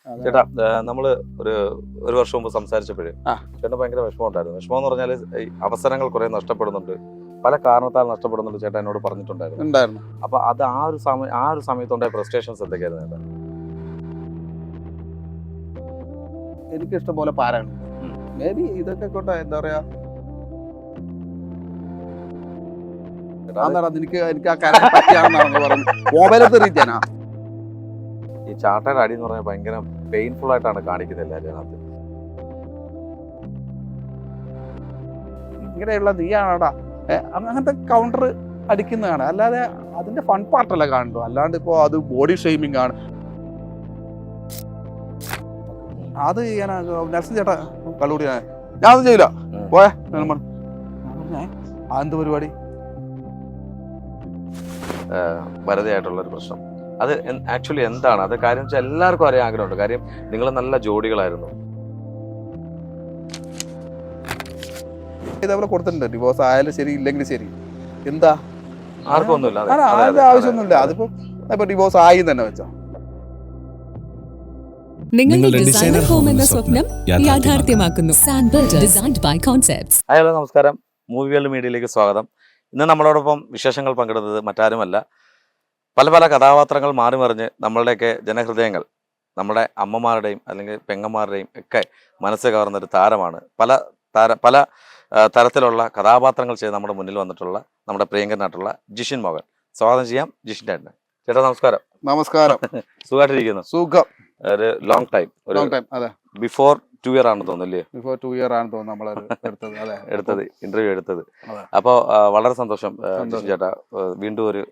ചേട്ടാ നമ്മള് ഒരു വർഷം മുമ്പ് സംസാരിച്ചപ്പോഴേ ചേട്ടൻ ഭയങ്കര വിഷമം ഉണ്ടായിരുന്നു. വിഷമം എന്ന് പറഞ്ഞാൽ അവസരങ്ങൾ കുറെ നഷ്ടപ്പെടുന്നുണ്ട്, പല കാരണത്താൽ നഷ്ടപ്പെടുന്നുണ്ട് ചേട്ടാ എന്നോട് പറഞ്ഞിട്ടുണ്ടായിരുന്നു. അപ്പൊ അത് ആ ഒരു സമയത്തുണ്ടായ ഫ്രസ്ട്രേഷൻസ് എന്തൊക്കെയായിരുന്നു ചേട്ടാ? എനിക്ക് ഇഷ്ടം പോലെ പാരാണ്. മേ ബി ഇതൊക്കെ കൊണ്ട് എന്താ പറയാ, എനിക്ക് ആ കാര്യം പറ്റിയാണെന്നാണ് പറയുന്നത്. മൊബൈലത്തെ റീച്ചാനാ ഈ ചാട്ടയുടെ അടി എന്ന് പറഞ്ഞാൽ ഭയങ്കര പെയിൻഫുൾ ആയിട്ടാണ് കാണിക്കുന്നത് എല്ലാവരും അതിനകത്ത്. ഇങ്ങനെയുള്ള നീയാണോടാ അങ്ങനത്തെ കൗണ്ടർ അടിക്കുന്നതാണ്, അല്ലാതെ അതിന്റെ ഫൺ പാർട്ടല്ല കാണുന്നു. അല്ലാണ്ട് ഇപ്പോ അത് ബോഡി ഷെയ്മിങ് ആണ്. അത് ചെയ്യാനാ നർസൻ ചേട്ടാ കള്ളുകൂടി ഞാൻ ഒന്നും ചെയ്യില്ല പോയെ. എന്ത് പരിപാടി? വരതയായിട്ടുള്ളൊരു പ്രശ്നം അത് ആക്ച്വലി എന്താണ് അത്? കാര്യം വെച്ചാൽ എല്ലാവർക്കും അറിയാൻ ആഗ്രഹമുണ്ട്. കാര്യം നിങ്ങൾ നല്ല ജോഡികളായിരുന്നു. ഇതേപോലെ കൊടുത്തിട്ടുണ്ട്, ഡിവോഴ്സ് ആയാലും ശരി ഇല്ലെങ്കിലും ശരി. എന്താ ആർക്കും ഒന്നുമില്ല, അതിന്റെ ആവശ്യമൊന്നുമില്ല. അതിപ്പോ ഡിവോഴ്സ് ആയി തന്നെ വെച്ചോ. നിങ്ങളുടെ ഡിസൈനർ ഹോം എന്ന സ്വപ്നം യാഥാർത്ഥ്യമാക്കുന്നു. സാൻബിൾഡ് ഡിസൈൻഡ് ബൈ കോൺസെപ്റ്റ്സ്. ഹലോ, നമസ്കാരം. മൂവി വേൾഡ് മീഡിയയിലേക്ക് സ്വാഗതം. ഇന്ന് നമ്മളോടൊപ്പം വിശേഷങ്ങൾ പങ്കിടുന്നത് മറ്റാരുമല്ല, പല പല കഥാപാത്രങ്ങൾ മാറി മറിഞ്ഞ് നമ്മളുടെയൊക്കെ ജനഹൃദയങ്ങൾ, നമ്മുടെ അമ്മമാരുടെയും അല്ലെങ്കിൽ പെങ്ങന്മാരുടെയും ഒക്കെ മനസ്സ് കവർന്നൊരു താരമാണ്. പല തരത്തിലുള്ള കഥാപാത്രങ്ങൾ ചെയ്ത് നമ്മുടെ മുന്നിൽ വന്നിട്ടുള്ള നമ്മുടെ പ്രിയങ്കരനായിട്ടുള്ള ജിഷിൻ മോഹൻ. സ്വാഗതം ചെയ്യാം ജിഷിൻ ചേട്ടന്. ചേട്ടാ നമസ്കാരം. നമസ്കാരം. സുഖമായിട്ടിരിക്കുന്നു? സുഖം. ഒരു ലോങ് ടൈം അതെ, ബിഫോർ 2 years ആണെന്ന് തോന്നുന്നില്ലേ? ബിഫോർ 2 years ആണ് തോന്നുന്നു നമ്മളത് ഇന്റർവ്യൂ എടുത്തത്. അപ്പോ വളരെ സന്തോഷം ജിഷിൻ ചേട്ടാ. വീണ്ടും ഒരു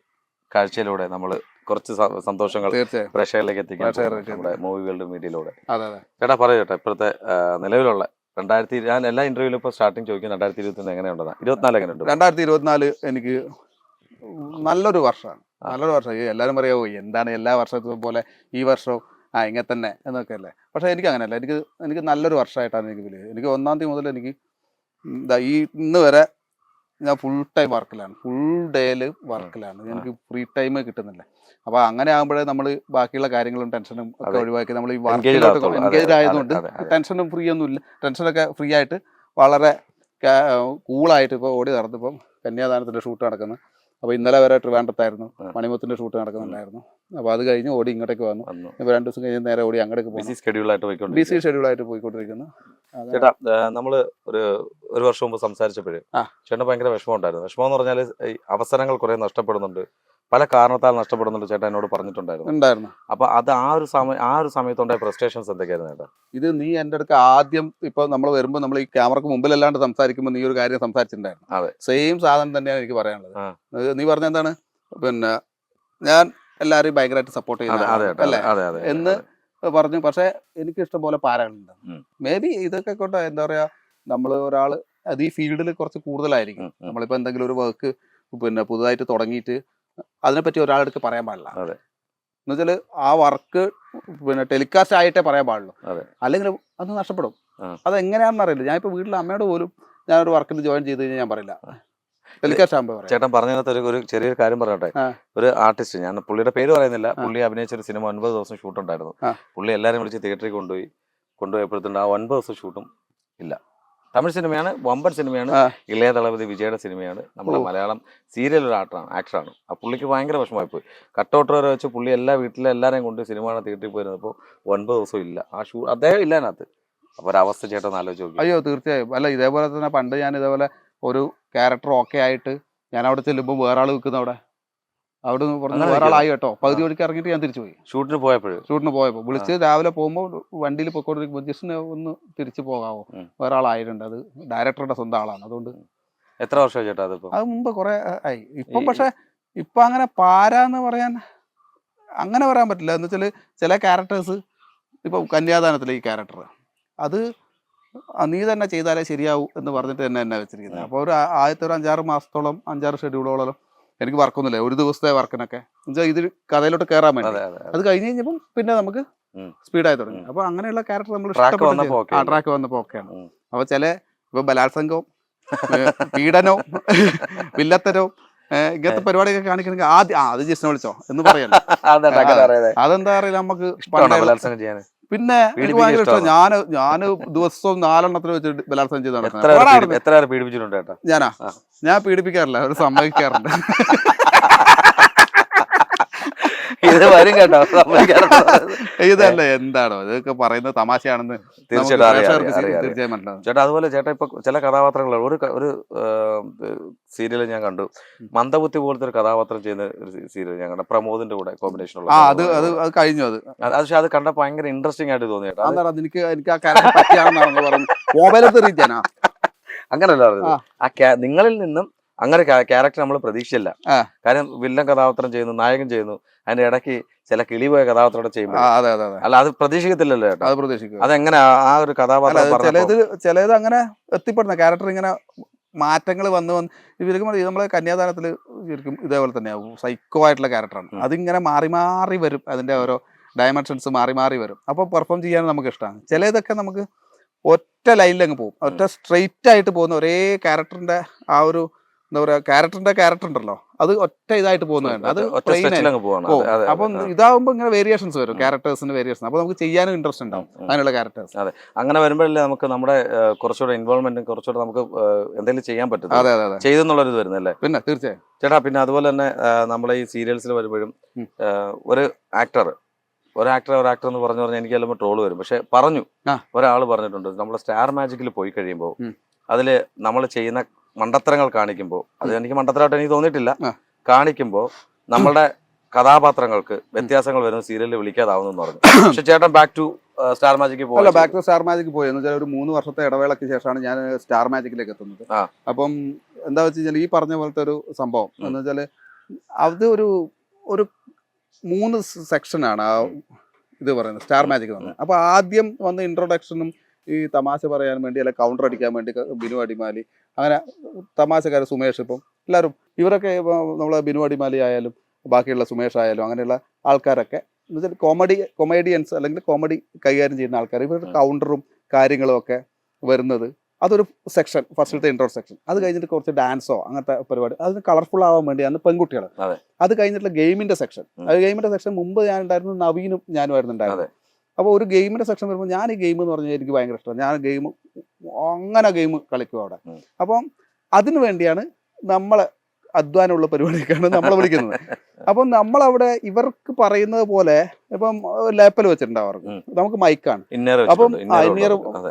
കാഴ്ചയിലൂടെ നമ്മൾ കുറച്ച് സന്തോഷങ്ങൾ പ്രേക്ഷകരിലേക്ക് എത്തിക്കാൻ നമ്മുടെ മൂവി വേൾഡ് മീഡിയയിലൂടെ. ചേട്ടാ പറയൂ ചേട്ടാ, ഇപ്പോഴത്തെ നിലവിലുള്ള ഞാൻ എല്ലാ ഇന്റർവ്യൂവിലും ഇപ്പൊ സ്റ്റാർട്ടിങ് ചോദിക്കും 2023 എങ്ങനെയുണ്ടെന്നാ? 24 എങ്ങനെയുണ്ട്? 2024 എനിക്ക് നല്ലൊരു വർഷമാണ്. എല്ലാവരും പറയാവോ എന്താണ് എല്ലാ വർഷത്തും പോലെ ഈ വർഷവും ഇങ്ങനെ തന്നെ എന്നൊക്കെ അല്ലേ. പക്ഷെ എനിക്ക് അങ്ങനെയല്ല. എനിക്ക് നല്ലൊരു വർഷമായിട്ടാണ് എനിക്ക് ഫീൽ ചെയ്തത്. എനിക്ക് 1ാം തീയതി മുതൽ എനിക്ക് ഇന്ന് വരെ ഞാൻ ഫുൾ ടൈം വർക്കിലാണ്, ഫുൾ ഡേയിൽ വർക്കിലാണ്. എനിക്ക് ഫ്രീ ടൈം കിട്ടുന്നില്ല. അപ്പോൾ അങ്ങനെ ആകുമ്പോഴേ നമ്മൾ ബാക്കിയുള്ള കാര്യങ്ങളും ടെൻഷനും ഒക്കെ ഒഴിവാക്കി നമ്മൾ ഈ വർക്കിലോട്ട് എൻഗേജ് ആയതുകൊണ്ട് ടെൻഷനും ഫ്രീ ഒന്നുമില്ല. ടെൻഷനൊക്കെ ഫ്രീ ആയിട്ട് വളരെ കൂളായിട്ട് ഇപ്പോൾ ഓടി നടന്നിപ്പം കന്യാദാനത്തിൻ്റെ ഷൂട്ട് നടക്കുന്നു. അപ്പോൾ ഇന്നലെ വരെ ട്രിവാൻഡ്രത്തായിരുന്നു, മണിമുത്തിൻ്റെ ഷൂട്ട് നടക്കുന്നുണ്ടായിരുന്നു. അപ്പോൾ അത് കഴിഞ്ഞ് ഓടി ഇങ്ങോട്ടേക്ക് വന്നു. ഇപ്പോൾ 2 ദിവസം കഴിഞ്ഞ് നേരെ ഓടി അങ്ങോട്ടേക്ക് പോകും. ബിസി ഷെഡ്യൂളായിട്ട് പോയിക്കൊണ്ടിരിക്കുന്നു. ചേട്ടാ നമ്മള് ഒരു വർഷം മുമ്പ് സംസാരിച്ചപ്പോഴേ ചേട്ടൻ ഭയങ്കര വിഷമം ഉണ്ടായിരുന്നു. വിഷമം എന്ന് പറഞ്ഞാൽ അവസരങ്ങൾ കുറെ നഷ്ടപ്പെടുന്നുണ്ട്, പല കാരണത്താൽ നഷ്ടപ്പെടുന്നുണ്ട് ചേട്ടാ എന്നോട് പറഞ്ഞിട്ടുണ്ടായിരുന്നു. അപ്പൊ അത് ആ ഒരു സമയത്തുണ്ടായ ഫ്രസ്ട്രേഷൻസ് എന്തൊക്കെയായിരുന്നു ചേട്ടാ? ഇത് നീ എൻ്റെ അടുത്ത് ആദ്യം ഇപ്പൊ നമ്മൾ വരുമ്പോൾ നമ്മൾ ഈ ക്യാമറക്ക് മുമ്പിലല്ലാണ്ട് സംസാരിക്കുമ്പോൾ നീ ഒരു കാര്യം സംസാരിച്ചിട്ടുണ്ടായിരുന്നു. സെയിം സാധനം തന്നെയാണ് എനിക്ക് പറയാനുള്ളത്. നീ പറഞ്ഞ എന്താണ്, പിന്നെ ഞാൻ എല്ലാവരെയും ഭയങ്കരമായിട്ട് സപ്പോർട്ട് ചെയ്യുന്നത് എന്ന് പറഞ്ഞു. പക്ഷെ എനിക്ക് ഇഷ്ടം പോലെ പാരകളുണ്ട്. മേ ബി ഇതൊക്കെ കൊണ്ട് എന്താ പറയാ, നമ്മൾ ഒരാള് അത് ഈ ഫീൽഡിൽ കുറച്ച് കൂടുതലായിരിക്കും. നമ്മളിപ്പോ എന്തെങ്കിലും ഒരു വർക്ക് പിന്നെ പുതുതായിട്ട് തുടങ്ങിയിട്ട് അതിനെപ്പറ്റി ഒരാളെടുത്ത് പറയാൻ പാടില്ല. എന്നുവെച്ചാല് ആ വർക്ക് പിന്നെ ടെലികാസ്റ്റ് ആയിട്ടേ പറയാൻ പാടുള്ളൂ, അല്ലെങ്കിൽ അത് നഷ്ടപ്പെടും. അതെങ്ങനെയാണെന്ന് അറിയില്ല. ഞാനിപ്പോ വീട്ടിലെ അമ്മയോട് പോലും ഞാനൊരു വർക്കിന് ജോയിൻ ചെയ്ത് കഴിഞ്ഞാൽ ഞാൻ പറയില്ല, ടെലികാസ്റ്റ് ആകുമ്പോൾ. ചേട്ടൻ പറഞ്ഞതിനകത്ത് ഒരു ചെറിയൊരു കാര്യം പറയട്ടെ. ഒരു ആർട്ടിസ്റ്റ്, ഞാൻ പുള്ളിയുടെ പേര് പറയുന്നില്ല, പുള്ളി അഭിനയിച്ച ഒരു സിനിമ 9 ദിവസം ഷൂട്ട് ഉണ്ടായിരുന്നു. പുള്ളി എല്ലാവരും വിളിച്ച് തിയേറ്ററിൽ കൊണ്ടുപോയപ്പോഴത്തേണ്ട് ആ 9 ദിവസം ഷൂട്ടും ഇല്ല. തമിഴ് സിനിമയാണ്, വമ്പൻ സിനിമയാണ്, ഇളയ ദളപതി വിജയുടെ സിനിമയാണ്, നമ്മുടെ മലയാളം സീരിയൽ ഒരു ആക്ടറാണ്. ആ പുള്ളിക്ക് ഭയങ്കര വിഷമമായി പോയി. കട്ടൗട്ട് വരെ വെച്ച് പുള്ളി വീട്ടിലെ എല്ലാവരെയും കൊണ്ട് സിനിമ തിയേറ്ററിൽ പോയിരുന്നപ്പോൾ 9 ദിവസം ഇല്ല, ആ അദ്ദേഹം ഇല്ല അതിനകത്ത്. അപ്പൊ ഒരവസ്ഥ ചേട്ടൻ ആലോചിച്ച് നോക്കി. അയ്യോ തീർച്ചയായും. അല്ല, ഇതേപോലെ തന്നെ പണ്ട് ഞാൻ ഇതേപോലെ ഒരു ക്യാരക്ടർ ഓക്കെ ആയിട്ട് ഞാൻ അവിടെ ചെല്ലുമ്പോൾ വേറെ ആൾ നിൽക്കുന്ന അവിടെ പറഞ്ഞ വേറെ ആളായി കേട്ടോ. പകുതി വഴിക്ക് ഇറങ്ങിയിട്ട് ഞാൻ തിരിച്ചു പോയി. ഷൂട്ടിന് പോയപ്പോൾ വിളിച്ച് രാവിലെ പോകുമ്പോൾ വണ്ടിയിൽ പോയിക്കൊണ്ടിരിക്കുമ്പോൾ ജസ്റ്റ് ഒന്ന് തിരിച്ചു പോകാവോ, വേറെ ആളായിട്ടുണ്ട്. അത് ഡയറക്ടറുടെ സ്വന്തം ആളാണ്. അതുകൊണ്ട് എത്ര വർഷമായി ചേട്ടാ? അത് മുമ്പ് കുറെ ആയി. ഇപ്പം പക്ഷെ ഇപ്പൊ അങ്ങനെ പാരാന്ന് പറയാൻ അങ്ങനെ പറയാൻ പറ്റില്ല. എന്ന് വെച്ചാൽ ചില ക്യാരക്ടേഴ്സ്, ഇപ്പൊ കന്യാദാനത്തിലെ ഈ ക്യാരക്ടർ, അത് നീ തന്നെ ചെയ്താലേ ശരിയാവൂ എന്ന് പറഞ്ഞിട്ട് തന്നെ വെച്ചിരിക്കുന്നത്. അപ്പോൾ ഒരു ആദ്യത്തെ ഒരു 5-6 മാസത്തോളം 5-6 ഷെഡ്യൂളോളം എനിക്ക് വർക്കൊന്നുമില്ല. ഒരു ദിവസത്തെ വർക്കിനൊക്കെ എന്നുവെച്ചാൽ ഇത് കഥയിലോട്ട് കയറാൻ വേണ്ടി. അത് കഴിഞ്ഞ് കഴിഞ്ഞപ്പം പിന്നെ നമുക്ക് സ്പീഡായി തുടങ്ങി. അപ്പൊ അങ്ങനെയുള്ള ക്യാരക്ടർ നമ്മൾ ട്രാക്ക് വന്നപ്പോ ഓക്കെയാണ്. അപ്പൊ ഇപ്പൊ ബലാത്സംഗവും പീഡനവും വില്ലത്തരവും ഇങ്ങനത്തെ പരിപാടിയൊക്കെ കാണിക്കണമെങ്കിൽ അത് ജിസ്റ്റിനെ വിളിച്ചോ എന്ന് പറയല്ലോ. അതെന്താ അറിയില്ല, നമുക്ക് പിന്നെ എനിക്ക് ഭയങ്കര ഇഷ്ടം. ഞാന് ദിവസവും 4 വെച്ച് ബലാത്സംഗം ചെയ്ത് എത്ര പേരെ പീഡിപ്പിച്ചിട്ടുണ്ട് ചേട്ടാ? ഞാൻ പീഡിപ്പിക്കാറില്ല, ഒരു സമ്മതിക്കാറുണ്ട്. ഇത് വരും കേട്ടോ. ഇതല്ല എന്താണോ ഇതൊക്കെ പറയുന്നത് തമാശയാണെന്ന് തീർച്ചയായും മനസ്സിലാവും ചേട്ടാ. അതുപോലെ ചേട്ടാ ഇപ്പൊ ചില കഥാപാത്രങ്ങൾ ഒരു സീരിയൽ ഞാൻ കണ്ടു, മന്ദബുദ്ധി പോലത്തെ ഒരു കഥാപാത്രം ചെയ്യുന്ന ഒരു സീരിയൽ ഞാൻ കണ്ടു, പ്രമോദിന്റെ കൂടെ കോമ്പിനേഷൻ ഉള്ള. അത് കഴിഞ്ഞു. പക്ഷെ അത് കണ്ടപ്പോ ഭയങ്കര ഇൻട്രസ്റ്റിംഗ് ആയിട്ട് തോന്നി ചേട്ടാ. എനിക്ക് ആ ക്യാരക്ടർ പറ്റിയാണെന്നാണ് പറഞ്ഞു. അങ്ങനല്ല പറഞ്ഞത്, നിങ്ങളിൽ നിന്നും അങ്ങനെ ക്യാരക്ടർ നമ്മൾ പ്രതീക്ഷയില്ല. കാരണം വില്ലൻ കഥാപാത്രം ചെയ്യുന്നു, നായകൻ ചെയ്യുന്നു, അതിന്റെ ഇടയ്ക്ക് ചില കിളിപോയ കഥാപാത്രം ചെയ്യുമ്പോൾ അല്ല അത് പ്രതീക്ഷിക്കത്തില്ലല്ലോ ചേട്ടാ. അത് പ്രതീക്ഷിക്കും. അതെങ്ങനെ ആ ഒരു കഥാപാത്രം ചിലത് അങ്ങനെ എത്തിപ്പെടുന്ന ക്യാരക്ടർ ഇങ്ങനെ മാറ്റങ്ങൾ വന്ന് ഇവർക്ക് നമ്മളെ കന്യാദാനത്തിൽ ശരിക്കും ഇതേപോലെ തന്നെയാവും. സൈക്കോ ആയിട്ടുള്ള ക്യാരക്ടറാണ്. അതിങ്ങനെ മാറി മാറി വരും, അതിന്റെ ഓരോ ഡയമെൻഷൻസ് മാറി മാറി വരും. അപ്പോൾ പെർഫോം ചെയ്യാൻ നമുക്ക് ഇഷ്ടമാണ്. ചിലതൊക്കെ നമുക്ക് ഒറ്റ ലൈനിൽ അങ്ങ് പോകും, ഒറ്റ സ്ട്രെയിറ്റ് ആയിട്ട് പോകുന്ന ഒരേ ക്യാരക്ടറിന്റെ ആ ഒരു എന്താ പറയാ ക്യാരക്ടർ ഉണ്ടല്ലോ, അത് ഒറ്റ ഇതായിട്ട് പോകുന്നതാണ്. അത് അപ്പം ഇതാവുമ്പോ ഇങ്ങനെ വേരിയേഷൻസ് വരും, ക്യാരക്ടേഴ്സിന്റെ വേരിയേഷൻ. അപ്പൊ നമുക്ക് ചെയ്യാനും ഇൻട്രസ്റ്റ് ഉണ്ടാവും അതിനുള്ള ക്യാരക്ടേഴ്സ്. അതെ, അങ്ങനെ വരുമ്പോഴല്ലേ നമുക്ക് നമ്മുടെ കുറച്ചുകൂടെ ഇൻവോൾവ്മെന്റും കുറച്ചുകൂടെ നമുക്ക് എന്തെങ്കിലും ചെയ്യാൻ പറ്റും. അതെ ചെയ്തെന്നുള്ളത് വരുന്നല്ലേ? പിന്നെ തീർച്ചയായും ചേട്ടാ. പിന്നെ അതുപോലെ തന്നെ നമ്മളെ ഈ സീരിയൽസിൽ വരുമ്പോഴും ഒരു ആക്ടർ എന്ന് പറഞ്ഞു എനിക്ക് ചിലപ്പോൾ ട്രോള് വരും. പക്ഷെ ഒരാൾ പറഞ്ഞിട്ടുണ്ട്, നമ്മൾ സ്റ്റാർ മാജിക്കിൽ പോയി കഴിയുമ്പോൾ അതില് നമ്മൾ ചെയ്യുന്ന മണ്ടത്തരങ്ങൾ കാണിക്കുമ്പോൾ, അത് എനിക്ക് മണ്ടത്തരമായിട്ട് എനിക്ക് തോന്നിയിട്ടില്ല, കാണിക്കുമ്പോൾ നമ്മളുടെ കഥാപാത്രങ്ങൾക്ക് വ്യത്യാസങ്ങൾ വരുന്ന സീരിയലിൽ വിളിക്കാതാവുന്നു പറഞ്ഞു. പക്ഷെ ചേട്ടൻ ബാക്ക് ടു സ്റ്റാർ മാജിക്ക് പോയി. ബാക്ക് ടു സ്റ്റാർ മാജിക് പോയി എന്ന് വെച്ചാൽ ഒരു 3 വർഷത്തെ ഇടവേളയ്ക്ക് ശേഷമാണ് ഞാൻ സ്റ്റാർ മാജിക്കിലേക്ക് എത്തുന്നത്. അപ്പം എന്താ വെച്ച് കഴിഞ്ഞാൽ ഈ പറഞ്ഞ പോലത്തെ ഒരു സംഭവം എന്ന് വെച്ചാല് അത് ഒരു 3 സെക്ഷനാണ് ആ ഇത് പറയുന്നത് സ്റ്റാർ മാജിക് വന്നത്. അപ്പൊ ആദ്യം വന്ന് ഇൻട്രൊഡക്ഷനും ഈ തമാശ പറയാൻ വേണ്ടി അല്ലെ കൗണ്ടർ അടിക്കാൻ വേണ്ടി ബിനു അടിമാലി, അങ്ങനെ തമാശക്കാർ സുമേഷ്, ഇപ്പം എല്ലാവരും ഇവരൊക്കെ നമ്മളെ ബിനു അടിമാലി ആയാലും ബാക്കിയുള്ള സുമേഷ് ആയാലും അങ്ങനെയുള്ള ആൾക്കാരൊക്കെ എന്ന് വെച്ചാൽ കൊമേഡിയൻസ് അല്ലെങ്കിൽ കോമഡി കൈകാര്യം ചെയ്യുന്ന ആൾക്കാർ, ഇവരുടെ കൗണ്ടറും കാര്യങ്ങളും ഒക്കെ വരുന്നത് അതൊരു സെക്ഷൻ, ഫസ്റ്റത്തെ ഇൻട്രോ സെക്ഷൻ. അത് കഴിഞ്ഞിട്ട് കുറച്ച് ഡാൻസോ അങ്ങനത്തെ പരിപാടി, അതിന് കളർഫുൾ ആവാൻ വേണ്ടിയാണ് പെൺകുട്ടികൾ. അത് കഴിഞ്ഞിട്ടുള്ള ഗെയിമിന്റെ സെക്ഷൻ. ഗെയിമിന്റെ സെക്ഷൻ മുമ്പ് ഞാൻ ഉണ്ടായിരുന്നു, നവീനും ഞാനുമായിരുന്നു ഉണ്ടായിരുന്നത്. അപ്പോൾ ഒരു ഗെയിമിന്റെ സെക്ഷൻ വരുമ്പോൾ ഞാൻ ഈ ഗെയിം എന്ന് പറഞ്ഞാൽ എനിക്ക് ഭയങ്കര ഇഷ്ടമാണ്. ഞാൻ ഗെയിം കളിക്കും അവിടെ. അപ്പം അതിനു വേണ്ടിയാണ് നമ്മളെ അധ്വാനമുള്ള പരിപാടിയൊക്കെയാണ് നമ്മളെ വിളിക്കുന്നത്. അപ്പം നമ്മളവിടെ ഇവർക്ക് പറയുന്നത് പോലെ ഇപ്പം ലേപ്പൽ വെച്ചിട്ടുണ്ടാവും അവർക്ക്, നമുക്ക് മൈക്കാണ്. അപ്പം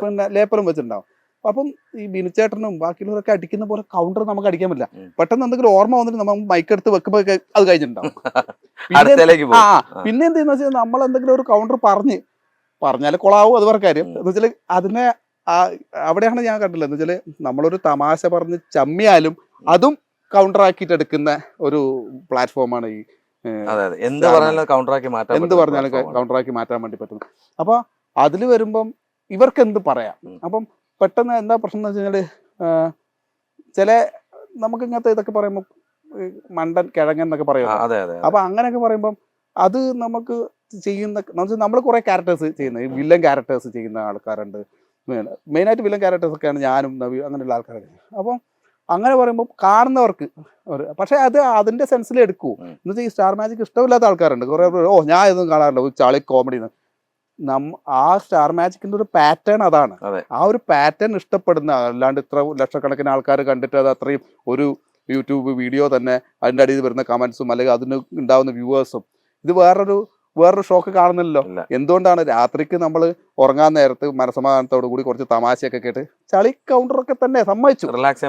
പിന്നെ ലേപ്പലും വെച്ചിട്ടുണ്ടാവും. അപ്പം ഈ ബിനുചേട്ടനും ബാക്കിയുള്ളവരൊക്കെ അടിക്കുന്ന പോലെ കൗണ്ടർ നമുക്ക് അടിക്കാൻ പറ്റില്ല. പെട്ടെന്ന് എന്തെങ്കിലും ഓർമ്മ വന്നിട്ട് നമ്മൾ മൈക്ക് എടുത്ത് വെക്കുമ്പോ അത് കഴിഞ്ഞിട്ടുണ്ടാവും. പിന്നെ എന്തെന്ന് വെച്ചാൽ നമ്മൾ എന്തെങ്കിലും ഒരു കൗണ്ടർ പറഞ്ഞാൽ കൊളാവും, അത് വേറെ കാര്യം. എന്ന് വെച്ചാൽ അതിനെ അവിടെയാണ് ഞാൻ കണ്ടില്ല. എന്ന് വെച്ചാല് നമ്മളൊരു തമാശ പറഞ്ഞ് ചമ്മിയാലും അതും കൗണ്ടർ ആക്കിയിട്ട് എടുക്കുന്ന ഒരു പ്ലാറ്റ്ഫോമാണ് ഈ എന്ത് പറഞ്ഞാലും കൗണ്ടർ ആക്കി മാറ്റാൻ വേണ്ടി പറ്റുന്നത്. അപ്പൊ അതിൽ വരുമ്പം ഇവർക്ക് എന്ത് പറയാം. അപ്പം പെട്ടെന്ന് എന്താ പ്രശ്നം എന്ന് വെച്ച് കഴിഞ്ഞാല് ചില നമുക്ക് ഇങ്ങനത്തെ ഇതൊക്കെ പറയുമ്പോൾ മണ്ടൻ കിഴങ്ങൻ എന്നൊക്കെ പറയും. അപ്പൊ അങ്ങനെയൊക്കെ പറയുമ്പം അത് നമുക്ക് ചെയ്യുന്ന നമ്മൾ കുറെ ക്യാരക്ടേഴ്സ് ചെയ്യുന്ന വില്ലൻ ക്യാരക്ടേഴ്സ് ചെയ്യുന്ന ആൾക്കാരുണ്ട്. മെയിനായിട്ട് വില്ലൻ ക്യാരക്ടേഴ്സ് ഒക്കെയാണ് ഞാനും നവി അങ്ങനെയുള്ള ആൾക്കാരൊക്കെ. അപ്പം അങ്ങനെ പറയുമ്പോൾ കാണുന്നവർക്ക് പക്ഷെ അത് അതിന്റെ സെൻസിൽ എടുക്കൂ. എന്ന് വെച്ചാൽ ഈ സ്റ്റാർ മാജിക് ഇഷ്ടമില്ലാത്ത ആൾക്കാരുണ്ട് കുറെ. ഞാൻ ഇതൊന്നും കാണാറില്ല, ചാളി കോമഡി. ആ സ്റ്റാർ മാജിക്കിന്റെ ഒരു പാറ്റേൺ അതാണ്. ആ ഒരു പാറ്റേൺ ഇഷ്ടപ്പെടുന്ന, അല്ലാണ്ട് ഇത്ര ലക്ഷക്കണക്കിന് ആൾക്കാർ കണ്ടിട്ട് അത് അത്രയും ഒരു യൂട്യൂബ് വീഡിയോ തന്നെ അതിന്റെ അടിയിൽ വരുന്ന കമന്റ്സും അല്ലെങ്കിൽ അതിന് ഉണ്ടാവുന്ന വ്യൂവേഴ്സും, ഇത് വേറൊരു ഷോക്ക് കാണുന്നില്ലല്ലോ. എന്തുകൊണ്ടാണ് രാത്രിക്ക് നമ്മൾ ഉറങ്ങാൻ നേരത്ത് മനസമാധാനത്തോടു കൂടി കുറച്ച് തമാശയൊക്കെ കേട്ട് ചളി കൗണ്ടറൊക്കെ തന്നെ സമ്മതിച്ചു റിലാക്സ്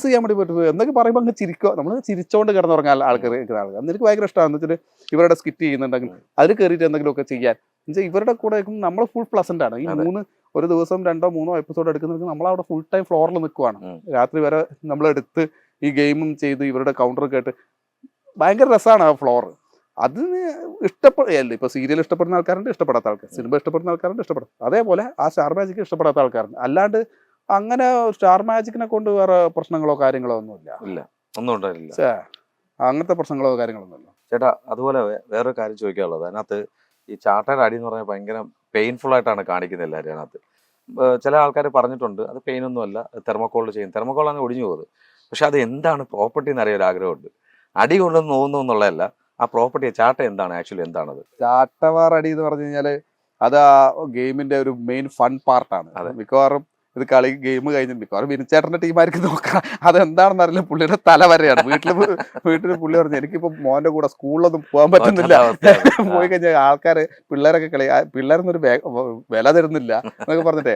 ചെയ്യാൻ വേണ്ടി പറ്റും. എന്തൊക്കെ പറയുമ്പോൾ അങ്ങ് ചിരിക്കുക, നമ്മൾ ചിരിച്ചോണ്ട് കിടന്നുറങ്ങാൻ ആൾക്കാർ അന്ന് എനിക്ക് ഭയങ്കര ഇഷ്ടമാണ്. എന്ന് വെച്ചാൽ ഇവരുടെ സ്കിറ്റ് ചെയ്യുന്നുണ്ടെങ്കിൽ അതിൽ കയറിയിട്ട് എന്തെങ്കിലുമൊക്കെ ചെയ്യാൻ എന്നുവെച്ചാൽ ഇവരുടെ കൂടെ നമ്മൾ ഫുൾ പ്ലസന്റ് ആണ്. ഈ ഒരു ദിവസം 2 or 3 എപ്പിസോഡ് എടുക്കുന്നെങ്കിൽ നമ്മളവിടെ ഫുൾ ടൈം ഫ്ലോറിൽ നിൽക്കുവാണ്. രാത്രി വരെ നമ്മളെടുത്ത് ഈ ഗെയിമും ചെയ്ത് ഇവരുടെ കൗണ്ടർ കേട്ട് ഭയങ്കര രസമാണ് ആ ഫ്ലോർ. അതിന് ഇഷ്ടപ്പെടില്ല. ഇപ്പൊ സീരിയൽ ഇഷ്ടപ്പെടുന്ന ആൾക്കാരുണ്ട്, ഇഷ്ടപ്പെടാത്ത ആൾക്കാർ, സിനിമ ഇഷ്ടപ്പെടുന്ന ആൾക്കാരുണ്ട്, ഇഷ്ടപ്പെടും. അതേപോലെ ആ സ്റ്റാർ മാജിക് ഇഷ്ടപ്പെടാത്ത ആൾക്കാരുണ്ട്. അല്ലാണ്ട് അങ്ങനെ സ്റ്റാർ മാജിക്കിനെ കൊണ്ട് വേറെ പ്രശ്നങ്ങളോ കാര്യങ്ങളോ ഒന്നുമില്ല. അങ്ങനത്തെ പ്രശ്നങ്ങളോ കാര്യങ്ങളൊന്നുമില്ല ചേട്ടാ. അതുപോലെ വേറൊരു കാര്യം ചോദിക്കാനുള്ളത്, അതിനകത്ത് ഈ ചാട്ടയുടെ അടി എന്ന് പറഞ്ഞാൽ ഭയങ്കര പെയിൻഫുൾ ആയിട്ടാണ് കാണിക്കുന്നത് എല്ലാവരും. അതിനകത്ത് ചില ആൾക്കാർ പറഞ്ഞിട്ടുണ്ട് അത് പെയിനൊന്നുമല്ല, തെർമോക്കോളിൽ ചെയ്യും. തെർമോക്കോളാണ് ഒടിഞ്ഞു പോകുന്നത്. പക്ഷെ അത് എന്താണ് പ്രോപ്പർട്ടി എന്നറിയാൻ ഒരു ആഗ്രഹമുണ്ട്. അടി കൊണ്ടൊന്നും തോന്നുന്നു എന്നുള്ളതല്ല, ആ പ്രോപ്പർട്ടി ചാട്ട എന്താണ് ആക്ച്വലി എന്താണത്? ചാട്ടവാർ അടി എന്ന് പറഞ്ഞു കഴിഞ്ഞാല് അത് ആ ഗെയിമിന്റെ ഒരു മെയിൻ ഫൺ പാർട്ടാണ്. മിക്കവാറും ഇത് ഗെയിം കഴിഞ്ഞിട്ട് മിക്കവാറും വിനിച്ചേട്ടന്റെ ടീമാർക്ക് നോക്കാം, അതെന്താണെന്ന് അറിയില്ല, പുള്ളിയുടെ തല വരെയാണ്. വീട്ടിൽ പുള്ളി പറഞ്ഞു എനിക്കിപ്പോ മോന്റെ കൂടെ സ്കൂളിലൊന്നും പോകാൻ പറ്റുന്നില്ല, പോയി കഴിഞ്ഞാൽ ആൾക്കാര് പിള്ളേരൊക്കെ പിള്ളേരൊന്നും വില തരുന്നില്ല എന്നൊക്കെ പറഞ്ഞിട്ടേ.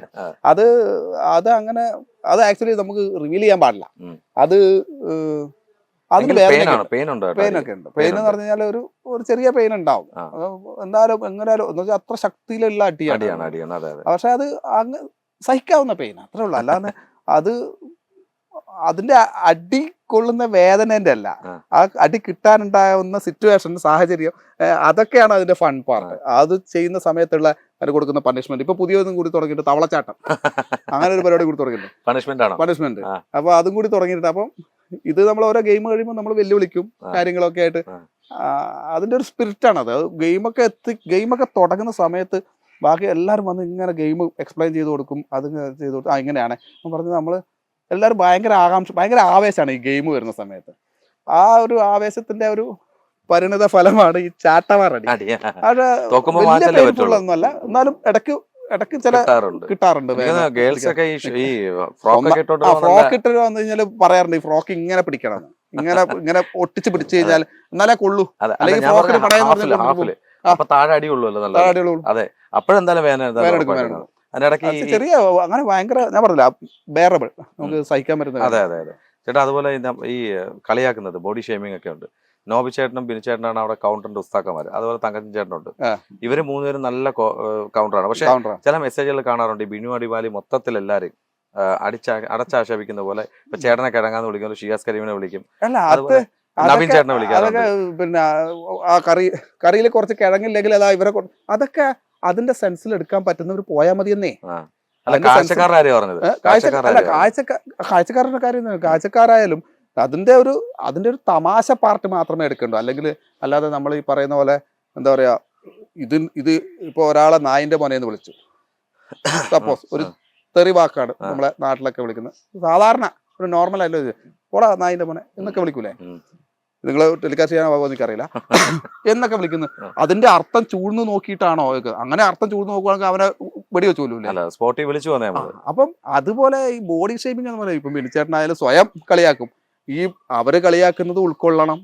അത് അങ്ങനെ അത് ആക്ച്വലി നമുക്ക് റിവീൽ ചെയ്യാൻ പാടില്ല. അത് അതിന് പെയിനൊക്കെ ഉണ്ട്. പെയിൻ എന്ന് പറഞ്ഞു കഴിഞ്ഞാൽ ഒരു ചെറിയ പെയിൻ ഉണ്ടാവും. എന്തായാലും എങ്ങനെയാലും എന്ന് വെച്ചാൽ അത്ര ശക്തിയിലുള്ള അടിയാണ്. പക്ഷെ അത് അങ്ങ് സഹിക്കാവുന്ന പെയിൻ അത്രേ ഉള്ളൂ. അല്ലാതെ അത് അതിന്റെ അടി കൊള്ളുന്ന വേദനേന്റെ അല്ല, ആ അടി കിട്ടാനുണ്ടാവുന്ന സിറ്റുവേഷൻ, സാഹചര്യം, അതൊക്കെയാണ് അതിന്റെ ഫൺ പാർട്ട്. അത് ചെയ്യുന്ന സമയത്തുള്ള അതിന് കൊടുക്കുന്ന പണിഷ്മെന്റ്. ഇപ്പൊ പുതിയതും കൂടി തുടങ്ങിയിട്ട് തവളച്ചാട്ടം, അങ്ങനെ ഒരു പരിപാടി കൂടി തുടങ്ങിയിട്ടുണ്ട്, പണിഷ്മെന്റ്. അപ്പൊ അതും കൂടി തുടങ്ങിയിട്ടുണ്ട്. അപ്പം ഇത് നമ്മൾ ഓരോ ഗെയിം കഴിയുമ്പോൾ നമ്മൾ വെല്ലുവിളിക്കും കാര്യങ്ങളൊക്കെ ആയിട്ട്. അതിന്റെ ഒരു സ്പിരിറ്റാണ് അത്. ഗെയിമൊക്കെ തുടങ്ങുന്ന സമയത്ത് ബാക്കി എല്ലാവരും വന്ന് ഇങ്ങനെ ഗെയിം എക്സ്പ്ലെയിൻ ചെയ്ത് കൊടുക്കും. അത് ചെയ്ത് കൊടുക്കും, ഇങ്ങനെയാണ് പറഞ്ഞ് നമ്മൾ എല്ലാവരും ഭയങ്കര ആവേശമാണ് ഈ ഗെയിം വരുന്ന സമയത്ത്. ആ ഒരു ആവേശത്തിന്റെ ഒരു പരിണിത ഫലമാണ് ഈ ചാട്ടവാറടി. അത് വലിയ പെയിൻഫുള്ളൊന്നും അല്ല, എന്നാലും ഇടയ്ക്ക് ചില കിട്ടാറുണ്ട്. ഫ്രോക്ക് ഇട്ട് വന്നു കഴിഞ്ഞാൽ പറയാറുണ്ട് ഈ ഫ്രോക്ക് ഇങ്ങനെ പിടിക്കണം, ഇങ്ങനെ ഒട്ടിച്ച് പിടിച്ചു കഴിഞ്ഞാൽ എന്നാലേ കൊള്ളൂ, അല്ലെങ്കിൽ ഫ്രോക്കിന് പടയെന്ന് താഴെ അടിയുള്ളൂ. അതെ, അപ്പോഴെന്തായാലും ചെറിയ അങ്ങനെ ഭയങ്കര, ഞാൻ പറഞ്ഞില്ല, ബെയറബിൾ, നമുക്ക് സഹിക്കാൻ പറ്റുന്നത്. അതെ അതെ അതെ ചേട്ടാ. അതുപോലെ ഈ കളിയാക്കുന്നത് ബോഡി ഷേമിംഗ് ഒക്കെ ഉണ്ട്. നോബി ചേട്ടനും ബിനു ചേട്ടനാണ് അവിടെ കൗണ്ടറിന്റെ ഉസ്താക്കന്മാര്. അതുപോലെ തങ്കച്ചൻ ചേട്ടനുണ്ട്. ഇവര് മൂന്നുപേരും നല്ല കൗണ്ടറാണ്. പക്ഷെ ചില മെസ്സേജുകൾ കാണാറുണ്ട് ഈ ബിനു അടിവാലി മൊത്തത്തിൽ എല്ലാരും അടച്ചാക്ഷേപിക്കുന്ന പോലെ. ഇപ്പൊ ചേട്ടനെ കിടങ്ങാന്ന് വിളിക്കും, ഷിയാസ് കരീമിനെ വിളിക്കും, നവീൻ ചേട്ടനെ വിളിക്കാറുണ്ട്. പിന്നെ ആ കറിയിൽ കുറച്ച് കിഴങ്ങില്ലെങ്കിൽ അതാ ഇവരെ അതൊക്കെ അതിന്റെ സെൻസിൽ എടുക്കാൻ പറ്റുന്നവർ പോയാൽ മതിയെന്നേ. കാഴ്ചക്കാരുടെ കാര്യം കാഴ്ചക്കാരായാലും അതിന്റെ ഒരു തമാശ പാർട്ട് മാത്രമേ എടുക്കണ്ടൂ. അല്ലെങ്കിൽ അല്ലാതെ നമ്മൾ ഈ പറയുന്ന പോലെ എന്താ പറയാ, ഇത് ഇപ്പൊ ഒരാളെ നായിന്റെ മോനെന്ന് വിളിച്ചു, സപ്പോസ് ഒരു തെറി വാക്കാണ് നമ്മളെ നാട്ടിലൊക്കെ വിളിക്കുന്നത്. സാധാരണ ഒരു നോർമൽ ആയല്ലോ, പോടാ നായിന്റെ മോനെ എന്നൊക്കെ വിളിക്കൂലേ, നിങ്ങൾ ടെലികാസ്റ്റ് ചെയ്യാനാവോ എനിക്കറിയില്ല, എന്നൊക്കെ വിളിക്കുന്നത്. അതിന്റെ അർത്ഥം ചൂഴ്ന്നു നോക്കിയിട്ടാണോ? അങ്ങനെ അർത്ഥം ചൂഴ്ന്നു നോക്കുവാണെങ്കിൽ അവനെ വെടിവെച്ച് കൊല്ലൂല്ലേ. അപ്പം അതുപോലെ ഈ ബോഡി ഷേമിംഗ് എന്ന് പറയുന്നത്, ഇപ്പം ബിനിച്ചേട്ടനായാലും സ്വയം കളിയാക്കും. ഈ അവര് കളിയാക്കുന്നത് ഉൾക്കൊള്ളണം,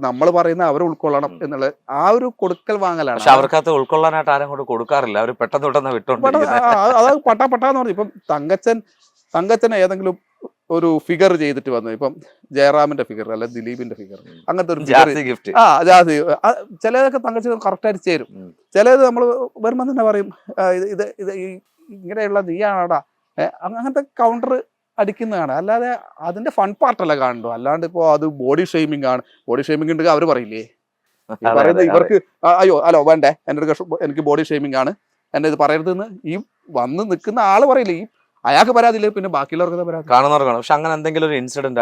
നമ്മൾ പറയുന്ന അവർ ഉൾക്കൊള്ളണം എന്നുള്ള ആ ഒരു കൊടുക്കൽ വാങ്ങലാണ്. പക്ഷെ അവർക്കകത്ത് ഉൾക്കൊള്ളാനായിട്ട് ആരും കൊണ്ട് കൊടുക്കാറില്ല, അവർ പെട്ടെന്ന് അത് പട്ടാന്ന് പറഞ്ഞു. ഇപ്പം തങ്കച്ചൻ ഏതെങ്കിലും ഒരു ഫിഗർ ചെയ്തിട്ട് വന്നു, ഇപ്പം ജയറാമിന്റെ ഫിഗർ അല്ലെ ദിലീപിന്റെ ഫിഗർ, അങ്ങനത്തെ ഒരു ഗിഫ്റ്റ് ജാസി, ചിലതൊക്കെ തങ്കച്ചൻ കറക്റ്റായിട്ട് ചേരും. ചിലത് നമ്മൾ വരുമ്പോൾ തന്നെ പറയും ഇത് ഇങ്ങനെയുള്ള നീയാണോടാ, അങ്ങനത്തെ കൗണ്ടർ അടിക്കുന്നതാണ്. അല്ലാതെ അതിന്റെ ഫൺ പാർട്ടല്ല കാണുന്നു. അല്ലാണ്ട് ഇപ്പോ അത് ബോഡി ഷെയ്മിംഗ് ആണ്. ബോഡി ഷെയ്മിംഗ് ഉണ്ടെങ്കിൽ അവര് പറയില്ലേ, പറയുന്നത് ഇവർക്ക് അല്ലോ വേണ്ടേ എനിക്ക് ബോഡി ഷെയ്മിംഗ് ആണ്, എന്നെ ഇത് പറയരുതെന്ന് ഈ വന്ന് നിൽക്കുന്ന ആള് പറയില്ലേ. ഈ അയാൾക്ക് പരാതിയില്ല, പിന്നെ ബാക്കിയുള്ളവർക്ക് പരാതി. കാണുന്നവർ കാണും. പക്ഷെ അങ്ങനെ എന്തെങ്കിലും ഒരു ഇൻസിഡന്റ്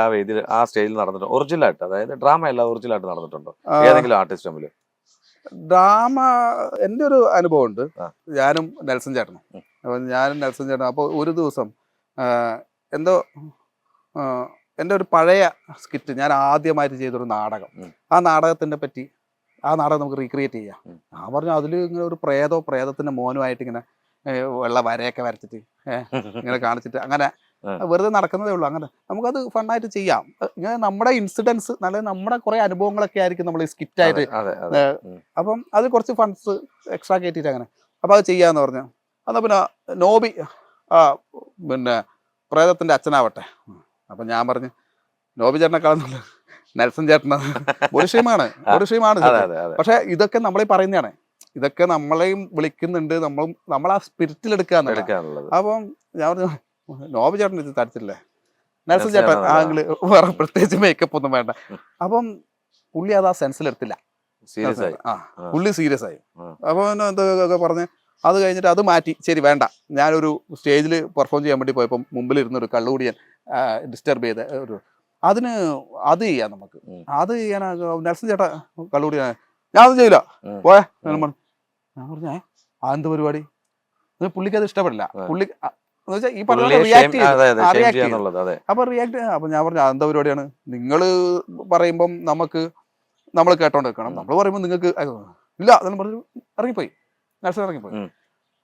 ആ സ്റ്റേജിൽ നടന്നിട്ടുണ്ട് ഒറിജിനൽ ആയിട്ട്, അതായത് ഡ്രാമ അല്ല ഒറിജിനൽ ആയിട്ട് നടന്നിട്ടുണ്ടോ ഏതെങ്കിലും ആർട്ടിസ്റ്റ് തമ്മിൽ? ഡ്രാമ എൻ്റെ ഒരു അനുഭവം ഉണ്ട്. ഞാനും നെൽസൺ ചേട്ടനും. അപ്പോൾ ഒരു ദിവസം എന്തോ എൻ്റെ ഒരു പഴയ സ്കിറ്റ്, ഞാൻ ആദ്യമായിട്ട് ചെയ്തൊരു നാടകം, ആ നാടകത്തിനെ പറ്റി, ആ നാടകം നമുക്ക് റീക്രിയേറ്റ് ചെയ്യാം. ഞാൻ പറഞ്ഞു അതിൽ ഇങ്ങനെ ഒരു പ്രേതത്തിന്റെ മോനുമായിട്ട് ഇങ്ങനെ വെള്ള വരയൊക്കെ വരച്ചിട്ട് ഇങ്ങനെ കാണിച്ചിട്ട് അങ്ങനെ വെറുതെ നടക്കുന്നതേ ഉള്ളൂ. അങ്ങനെ നമുക്കത് ഫണ്ണായിട്ട് ചെയ്യാം. ഇങ്ങനെ നമ്മുടെ ഇൻസിഡൻസ്, നല്ല നമ്മുടെ കുറെ അനുഭവങ്ങളൊക്കെ ആയിരിക്കും നമ്മൾ ഈ സ്കിറ്റായിട്ട്. അപ്പം അത് കുറച്ച് ഫണ്ട്സ് എക്സ്ട്രാ കയറ്റിയിട്ട് അങ്ങനെ അപ്പം അത് ചെയ്യാന്ന് പറഞ്ഞു. എന്നാൽ പിന്നെ നോബി പിന്നെ പ്രേതത്തിന്റെ അച്ഛനാവട്ടെ. അപ്പം ഞാൻ പറഞ്ഞു നോബി ചേട്ടനെക്കാളെന്നുള്ള നെൽസൺ ചേട്ടനാണ്. ബോഡി ഷെയ്മാണ്. പക്ഷെ ഇതൊക്കെ നമ്മളീ പറയുന്നതാണ്, ഇതൊക്കെ നമ്മളെയും വിളിക്കുന്നുണ്ട്, നമ്മൾ ആ സ്പിരിറ്റിൽ എടുക്കാന്നുള്ളത്. അപ്പം ഞാൻ പറഞ്ഞു നോബി ചേട്ടൻ ഇത് തരത്തില്ലേ, നെൽസൺ ചേട്ടൻ ആങ്കില് വേറെ പ്രത്യേകിച്ച് മേക്കപ്പ് ഒന്നും വേണ്ട. അപ്പം പുള്ളി അത് ആ സെൻസിലെടുത്തില്ല, പുള്ളി സീരിയസ് ആയി. അപ്പൊ എന്തൊക്കെ പറഞ്ഞ് അത് കഴിഞ്ഞിട്ട് അത് മാറ്റി, ശരി വേണ്ട. ഞാനൊരു സ്റ്റേജിൽ പെർഫോം ചെയ്യാൻ വേണ്ടി പോയപ്പോൾ മുമ്പിലിരുന്നൊരു കള്ളുകൂടിയൻ ഡിസ്റ്റർബ് ചെയ്ത അത് ചെയ്യാം നമുക്ക്. അത് ചെയ്യാൻ നെൽസൺ ചേട്ടാ കള്ളുകൂടിയാ, ഞാൻ ഒന്നും ചെയ്യില്ല പോയാ. ഞാൻ പറഞ്ഞേ എന്ത് പരിപാടി, പുള്ളിക്ക് അത് ഇഷ്ടപ്പെടില്ല. പുള്ളി എന്ന് വെച്ചാൽ ഈ പറഞ്ഞ റിയാക്ട് ചെയ്തു. അപ്പൊ ഞാൻ പറഞ്ഞു എന്താ പരിപാടിയാണ്, നിങ്ങൾ പറയുമ്പം നമ്മൾ കേട്ടോണ്ട് വെക്കണം, നമ്മൾ പറയുമ്പോൾ നിങ്ങൾക്ക് ഇല്ല അതെല്ലാം പറഞ്ഞു ഇറങ്ങിപ്പോയി. നെൽസൺ ഇറങ്ങിപ്പോയി.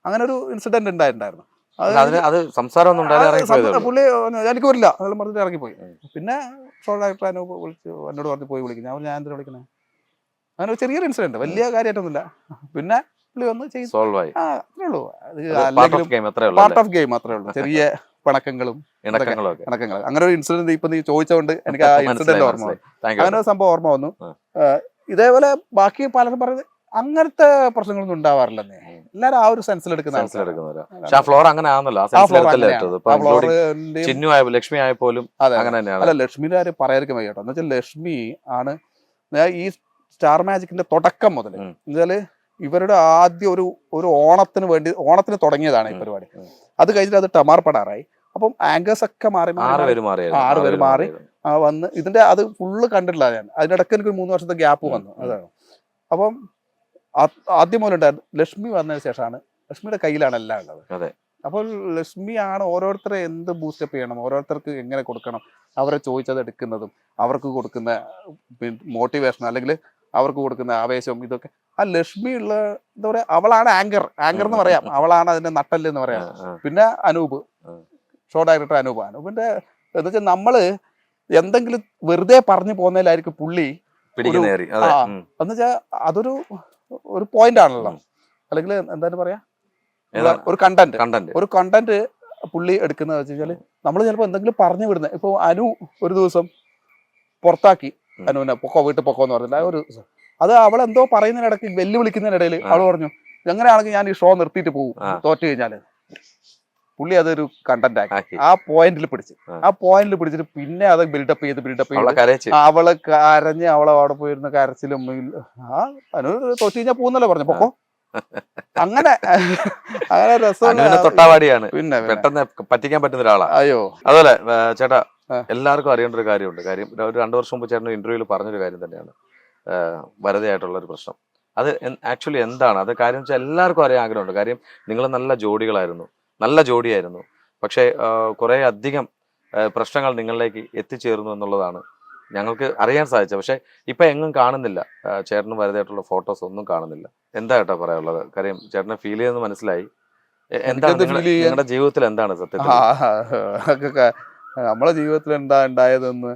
അങ്ങനെ ഒരു ഇൻസിഡന്റ് ഉണ്ടായിട്ടുണ്ടായിരുന്നു. അത് സംസാരം ഒന്നും പുള്ളി എനിക്ക് വരില്ല അതെല്ലാം പറഞ്ഞിട്ട് ഇറങ്ങിപ്പോയി. പിന്നെ ഷോ ഡയറക്ടർ അനൂപ് വിളിച്ച് എന്നോട് പറഞ്ഞ് പോയി വിളിക്കും. ഞാൻ എന്തിനാ വിളിക്കണേ? അങ്ങനെ ഒരു ചെറിയൊരു ഇൻസിഡന്റ്, വലിയ കാര്യമായിട്ടൊന്നുമില്ല. പിന്നെ പുള്ളി വന്ന് ചെയ്തു. അത്രേ ഉള്ളൂ. പാർട്ട് ഓഫ് ഗെയിം അത്രേ ഉള്ളൂ. ചെറിയ പിണക്കങ്ങളും ഇണക്കങ്ങളും. അങ്ങനെ ഒരു ഇൻസിഡന്റ് ഇപ്പൊ നീ ചോദിച്ചോണ്ട് എനിക്ക് ആ ഇൻസിഡന്റ് ഓർമ്മ വന്നു. അങ്ങനെ ഒരു സംഭവം ഓർമ്മ വന്നു. ഇതേപോലെ ബാക്കി പലരും പറയുന്നത് അങ്ങനത്തെ പ്രശ്നങ്ങളൊന്നും ഉണ്ടാവാറില്ലെന്നേ. എല്ലാരും ആ ഒരു സെൻസിൽ എടുക്കുന്ന ലക്ഷ്മി ആയപ്പോലും. അല്ല, ലക്ഷ്മിയുടെ കാര്യം പറയാതിരിക്കാൻ വയ്യ കേട്ടോ. എന്ന് വെച്ചാൽ ലക്ഷ്മി ആണ് ഈ സ്റ്റാർ മാജിക്കിന്റെ തുടക്കം മുതൽ എന്നുവെച്ചാല് ഇവരുടെ ആദ്യം ഒരു ഓണത്തിന് തുടങ്ങിയതാണ് ഈ പരിപാടി. അത് കഴിഞ്ഞിട്ട് അത് ടമാർ പടാറായി. അപ്പം ആങ്കേഴ്സ് ഒക്കെ മാറി 6 പേര് മാറി വന്ന് ഇതിന്റെ അത് ഫുള്ള് കണ്ടിട്ടില്ല ഞാൻ. അതിനിടയ്ക്ക് എനിക്ക് 3 വർഷത്തെ ഗ്യാപ്പ് വന്നു. അതാണ്. അപ്പം ആദ്യം മുതൽ ഉണ്ടായിരുന്നു. ലക്ഷ്മി വന്നതിന് ശേഷമാണ് ലക്ഷ്മിയുടെ കയ്യിലാണ് എല്ലാം ഉള്ളത്. അപ്പോൾ ലക്ഷ്മിയാണ് ഓരോരുത്തരെ എന്ത് ബൂസ്റ്റപ്പ് ചെയ്യണം, ഓരോരുത്തർക്ക് എങ്ങനെ കൊടുക്കണം, അവരെ ചോദിച്ചത് എടുക്കുന്നതും അവർക്ക് കൊടുക്കുന്ന മോട്ടിവേഷൻ അല്ലെങ്കിൽ അവർക്ക് കൊടുക്കുന്ന ആവേശവും ഇതൊക്കെ ആ ലക്ഷ്മി ഉള്ള എന്താ പറയാ, അവളാണ് ആങ്കർ എന്ന് പറയാം. അവളാണ് അതിന്റെ നട്ടല് എന്ന് പറയാം. പിന്നെ അനൂപ്, ഷോ ഡയറക്ടർ അനൂപിന്റെ എന്ന് വെച്ചാൽ നമ്മള് എന്തെങ്കിലും വെറുതെ പറഞ്ഞു പോകുന്നതിലായിരിക്കും പുള്ളി എന്നുവെച്ചാൽ അതൊരു പോയിന്റ് ആണല്ലോ. അല്ലെങ്കിൽ എന്താ പറയാ, ഒരു കണ്ടന്റ് പുള്ളി എടുക്കുന്നത് വെച്ച് കഴിഞ്ഞാല് നമ്മൾ ചിലപ്പോ എന്തെങ്കിലും പറഞ്ഞു വിടുന്നത്. ഇപ്പൊ അനു ഒരു ദിവസം പുറത്താക്കി അനുവിനെ വീട്ടിൽ പൊക്കോന്ന് പറഞ്ഞില്ല. ഒരു അത് അവളെന്തോ പറയുന്നതിനിടയ്ക്ക് വെല്ലുവിളിക്കുന്നതിനിടയിൽ അവൾ പറഞ്ഞു എങ്ങനെയാണെങ്കിൽ ഞാൻ ഈ ഷോ നിർത്തിയിട്ട് പോകും തോറ്റു കഴിഞ്ഞാല്. പുള്ളി അതൊരു കണ്ടന്റ് ആക്കി ആ പോയിന്റിൽ പിടിച്ചിട്ട് പിന്നെ അത് ബിൽഡപ്പ് ചെയ്ത് അവള് കരഞ്ഞ് അവളെ അവിടെ പോയിരുന്ന കരച്ചിലും അനു തോറ്റു കഴിഞ്ഞാൽ പോകുന്നല്ലോ പറഞ്ഞു പൊക്കോ. അങ്ങനെ തൊട്ടാവാടിയാണ്, പിന്നെ പെട്ടെന്ന് പറ്റിക്കാൻ പറ്റുന്ന ഒരാളാണ്. അയ്യോ, അതുപോലെ ചേട്ടാ എല്ലാവർക്കും അറിയേണ്ട ഒരു കാര്യമുണ്ട്. കാര്യം ഒരു 2 വർഷം മുമ്പ് ചേട്ടൻ ഇന്റർവ്യൂവിൽ പറഞ്ഞൊരു കാര്യം തന്നെയാണ് വരതയായിട്ടുള്ള ഒരു പ്രശ്നം. അത് ആക്ച്വലി എന്താണ് അത്? കാര്യം വെച്ചാൽ എല്ലാവർക്കും അറിയാൻ ആഗ്രഹമുണ്ട്. കാര്യം നിങ്ങൾ നല്ല ജോഡിയായിരുന്നു. പക്ഷേ കുറേ അധികം പ്രശ്നങ്ങൾ നിങ്ങളിലേക്ക് എത്തിച്ചേർന്നു എന്നുള്ളതാണ് ഞങ്ങൾക്ക് അറിയാൻ സാധിച്ചത്. പക്ഷെ ഇപ്പൊ എങ്ങും കാണുന്നില്ല, ചേട്ടന് വരതായിട്ടുള്ള ഫോട്ടോസ് ഒന്നും കാണുന്നില്ല. എന്താ ചേട്ടാ പറയാനുള്ളത്? കാര്യം ചേട്ടനെ ഫീൽ ചെയ്യുന്നത് മനസ്സിലായി. എന്താണ് നിങ്ങളുടെ ജീവിതത്തിൽ എന്താണ് സത്യത്തിൽ നമ്മളെ ജീവിതത്തിൽ എന്താ ഉണ്ടായതെന്ന്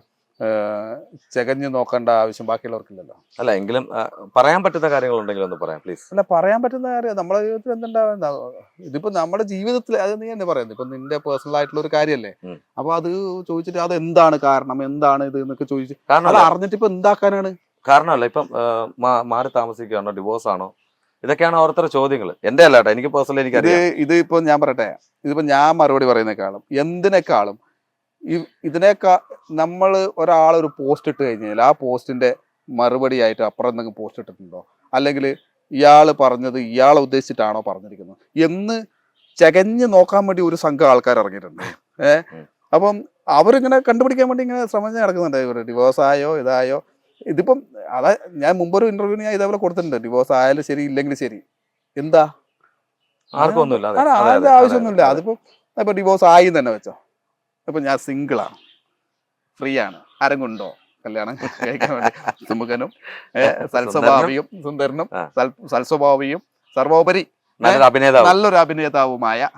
ചകഞ്ഞു നോക്കേണ്ട ആവശ്യം ബാക്കിയുള്ളവർക്കില്ലല്ലോ. അല്ല, എങ്കിലും പറയാൻ പറ്റുന്ന കാര്യങ്ങളുണ്ടെങ്കിൽ ഒന്ന് പറയാം പ്ലീസ്. അല്ല, പറയാൻ പറ്റുന്ന കാര്യം നമ്മുടെ ജീവിതത്തിൽ എന്തുണ്ടാവുന്ന ഇതിപ്പോ നമ്മുടെ ജീവിതത്തിൽ അത് നീ തന്നെ പറയുന്നത് ഇപ്പൊ നിന്റെ പേഴ്സണൽ ആയിട്ടുള്ള ഒരു കാര്യമല്ലേ. അപ്പൊ അത് ചോദിച്ചിട്ട് അത് എന്താണ് കാരണം, എന്താണ് ഇത് എന്നൊക്കെ ചോദിച്ചു അത് അറിഞ്ഞിട്ട് ഇപ്പൊ എന്താക്കാനാണ്? കാരണമല്ല, ഇപ്പം മാറി താമസിക്കുകയാണോ, ഡിവോഴ്സ് ആണോ, ഇതൊക്കെയാണ് ഓരോരുത്തരുടെ ചോദ്യങ്ങൾ. എന്റെ അല്ല കേട്ടോ, എനിക്ക് പേഴ്സണലി എനിക്കറിയാം. ഇതിപ്പോ ഞാൻ പറയട്ടെ, ഇതിപ്പോ ഞാൻ മറുപടി പറയുന്നേക്കാളും എന്തിനേക്കാളും ഇതിനേക്കാൾ നമ്മൾ ഒരാളൊരു പോസ്റ്റ് ഇട്ട് കഴിഞ്ഞാൽ ആ പോസ്റ്റിന്റെ മറുപടി ആയിട്ട് അപ്പുറം എന്തെങ്കിലും പോസ്റ്റ് ഇട്ടിട്ടുണ്ടോ, അല്ലെങ്കിൽ ഇയാൾ പറഞ്ഞത് ഇയാളെ ഉദ്ദേശിച്ചിട്ടാണോ പറഞ്ഞിരിക്കുന്നത് എന്ന് ചകഞ്ഞ് നോക്കാൻ വേണ്ടി ഒരു സംഘം ആൾക്കാർ ഇറങ്ങിയിട്ടുണ്ട്. അപ്പം അവരിങ്ങനെ കണ്ടുപിടിക്കാൻ വേണ്ടി ഇങ്ങനെ ശ്രമിച്ച് നടക്കുന്നുണ്ട്. ഇവർ ഡിവോഴ്സ് ആയോ ഇതായോ. ഇതിപ്പം അതാ ഞാൻ മുമ്പൊരു ഇന്റർവ്യൂവിന് ഞാൻ ഇതേപോലെ കൊടുത്തിട്ടുണ്ട്. ഡിവോഴ്സ് ആയാലും ശരി ഇല്ലെങ്കിലും ശരി, എന്താ അതിന്റെ ആവശ്യമൊന്നുമില്ല. അതിപ്പോ ഇപ്പൊ ഡിവോഴ്സ് ആയി തന്നെ വെച്ചോ, ഇപ്പൊ ഞാൻ സിംഗിളാണ്, ഫ്രീ ആണ്, ആരെങ്കുണ്ടോ കല്യാണം കഴിക്കാൻ വേണ്ടി, സുമുഖനും സൽസ്വഭാവിയും സുന്ദരനും സൽസ്വഭാവിയും സർവോപരി നല്ലൊരു അഭിനേതാവുമായ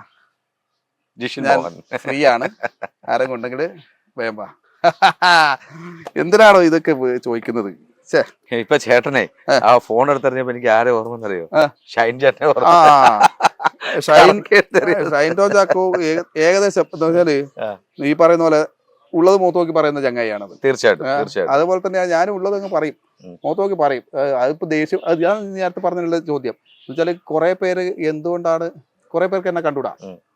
ഫ്രീ ആണ്, ആരെങ്കുണ്ടെങ്കിൽ വേമ്പ. എന്തിനാണോ ഇതൊക്കെ ചോദിക്കുന്നത്? ഇപ്പൊ ചേട്ടനെ ആ ഫോൺ എടുത്തറിഞ്ഞപ്പോ എനിക്ക് ആരെ ഓർമ്മ അറിയോ? ഷൈൻ ചേട്ടനെ. ഷൈൻ ടോം ചാക്കോ ഏകദേശം എന്താ വെച്ചാല് ഈ പറയുന്ന പോലെ ഉള്ളത് മൂത്ത് നോക്കി പറയുന്ന ചങ്ങായിയാണത്. തീർച്ചയായിട്ടും. അതുപോലെ തന്നെ ഞാനും ഉള്ളത് അങ്ങ് പറയും, മൂത്ത് നോക്കി പറയും. അതിപ്പോ ദേഷ്യം, ഞാൻ നേരത്തെ പറഞ്ഞുള്ള ചോദ്യം എന്ന് വെച്ചാല് കുറെ പേര് എന്തുകൊണ്ടാണ് കുറെ പേർക്ക് എന്നെ കണ്ടുകൂടാ,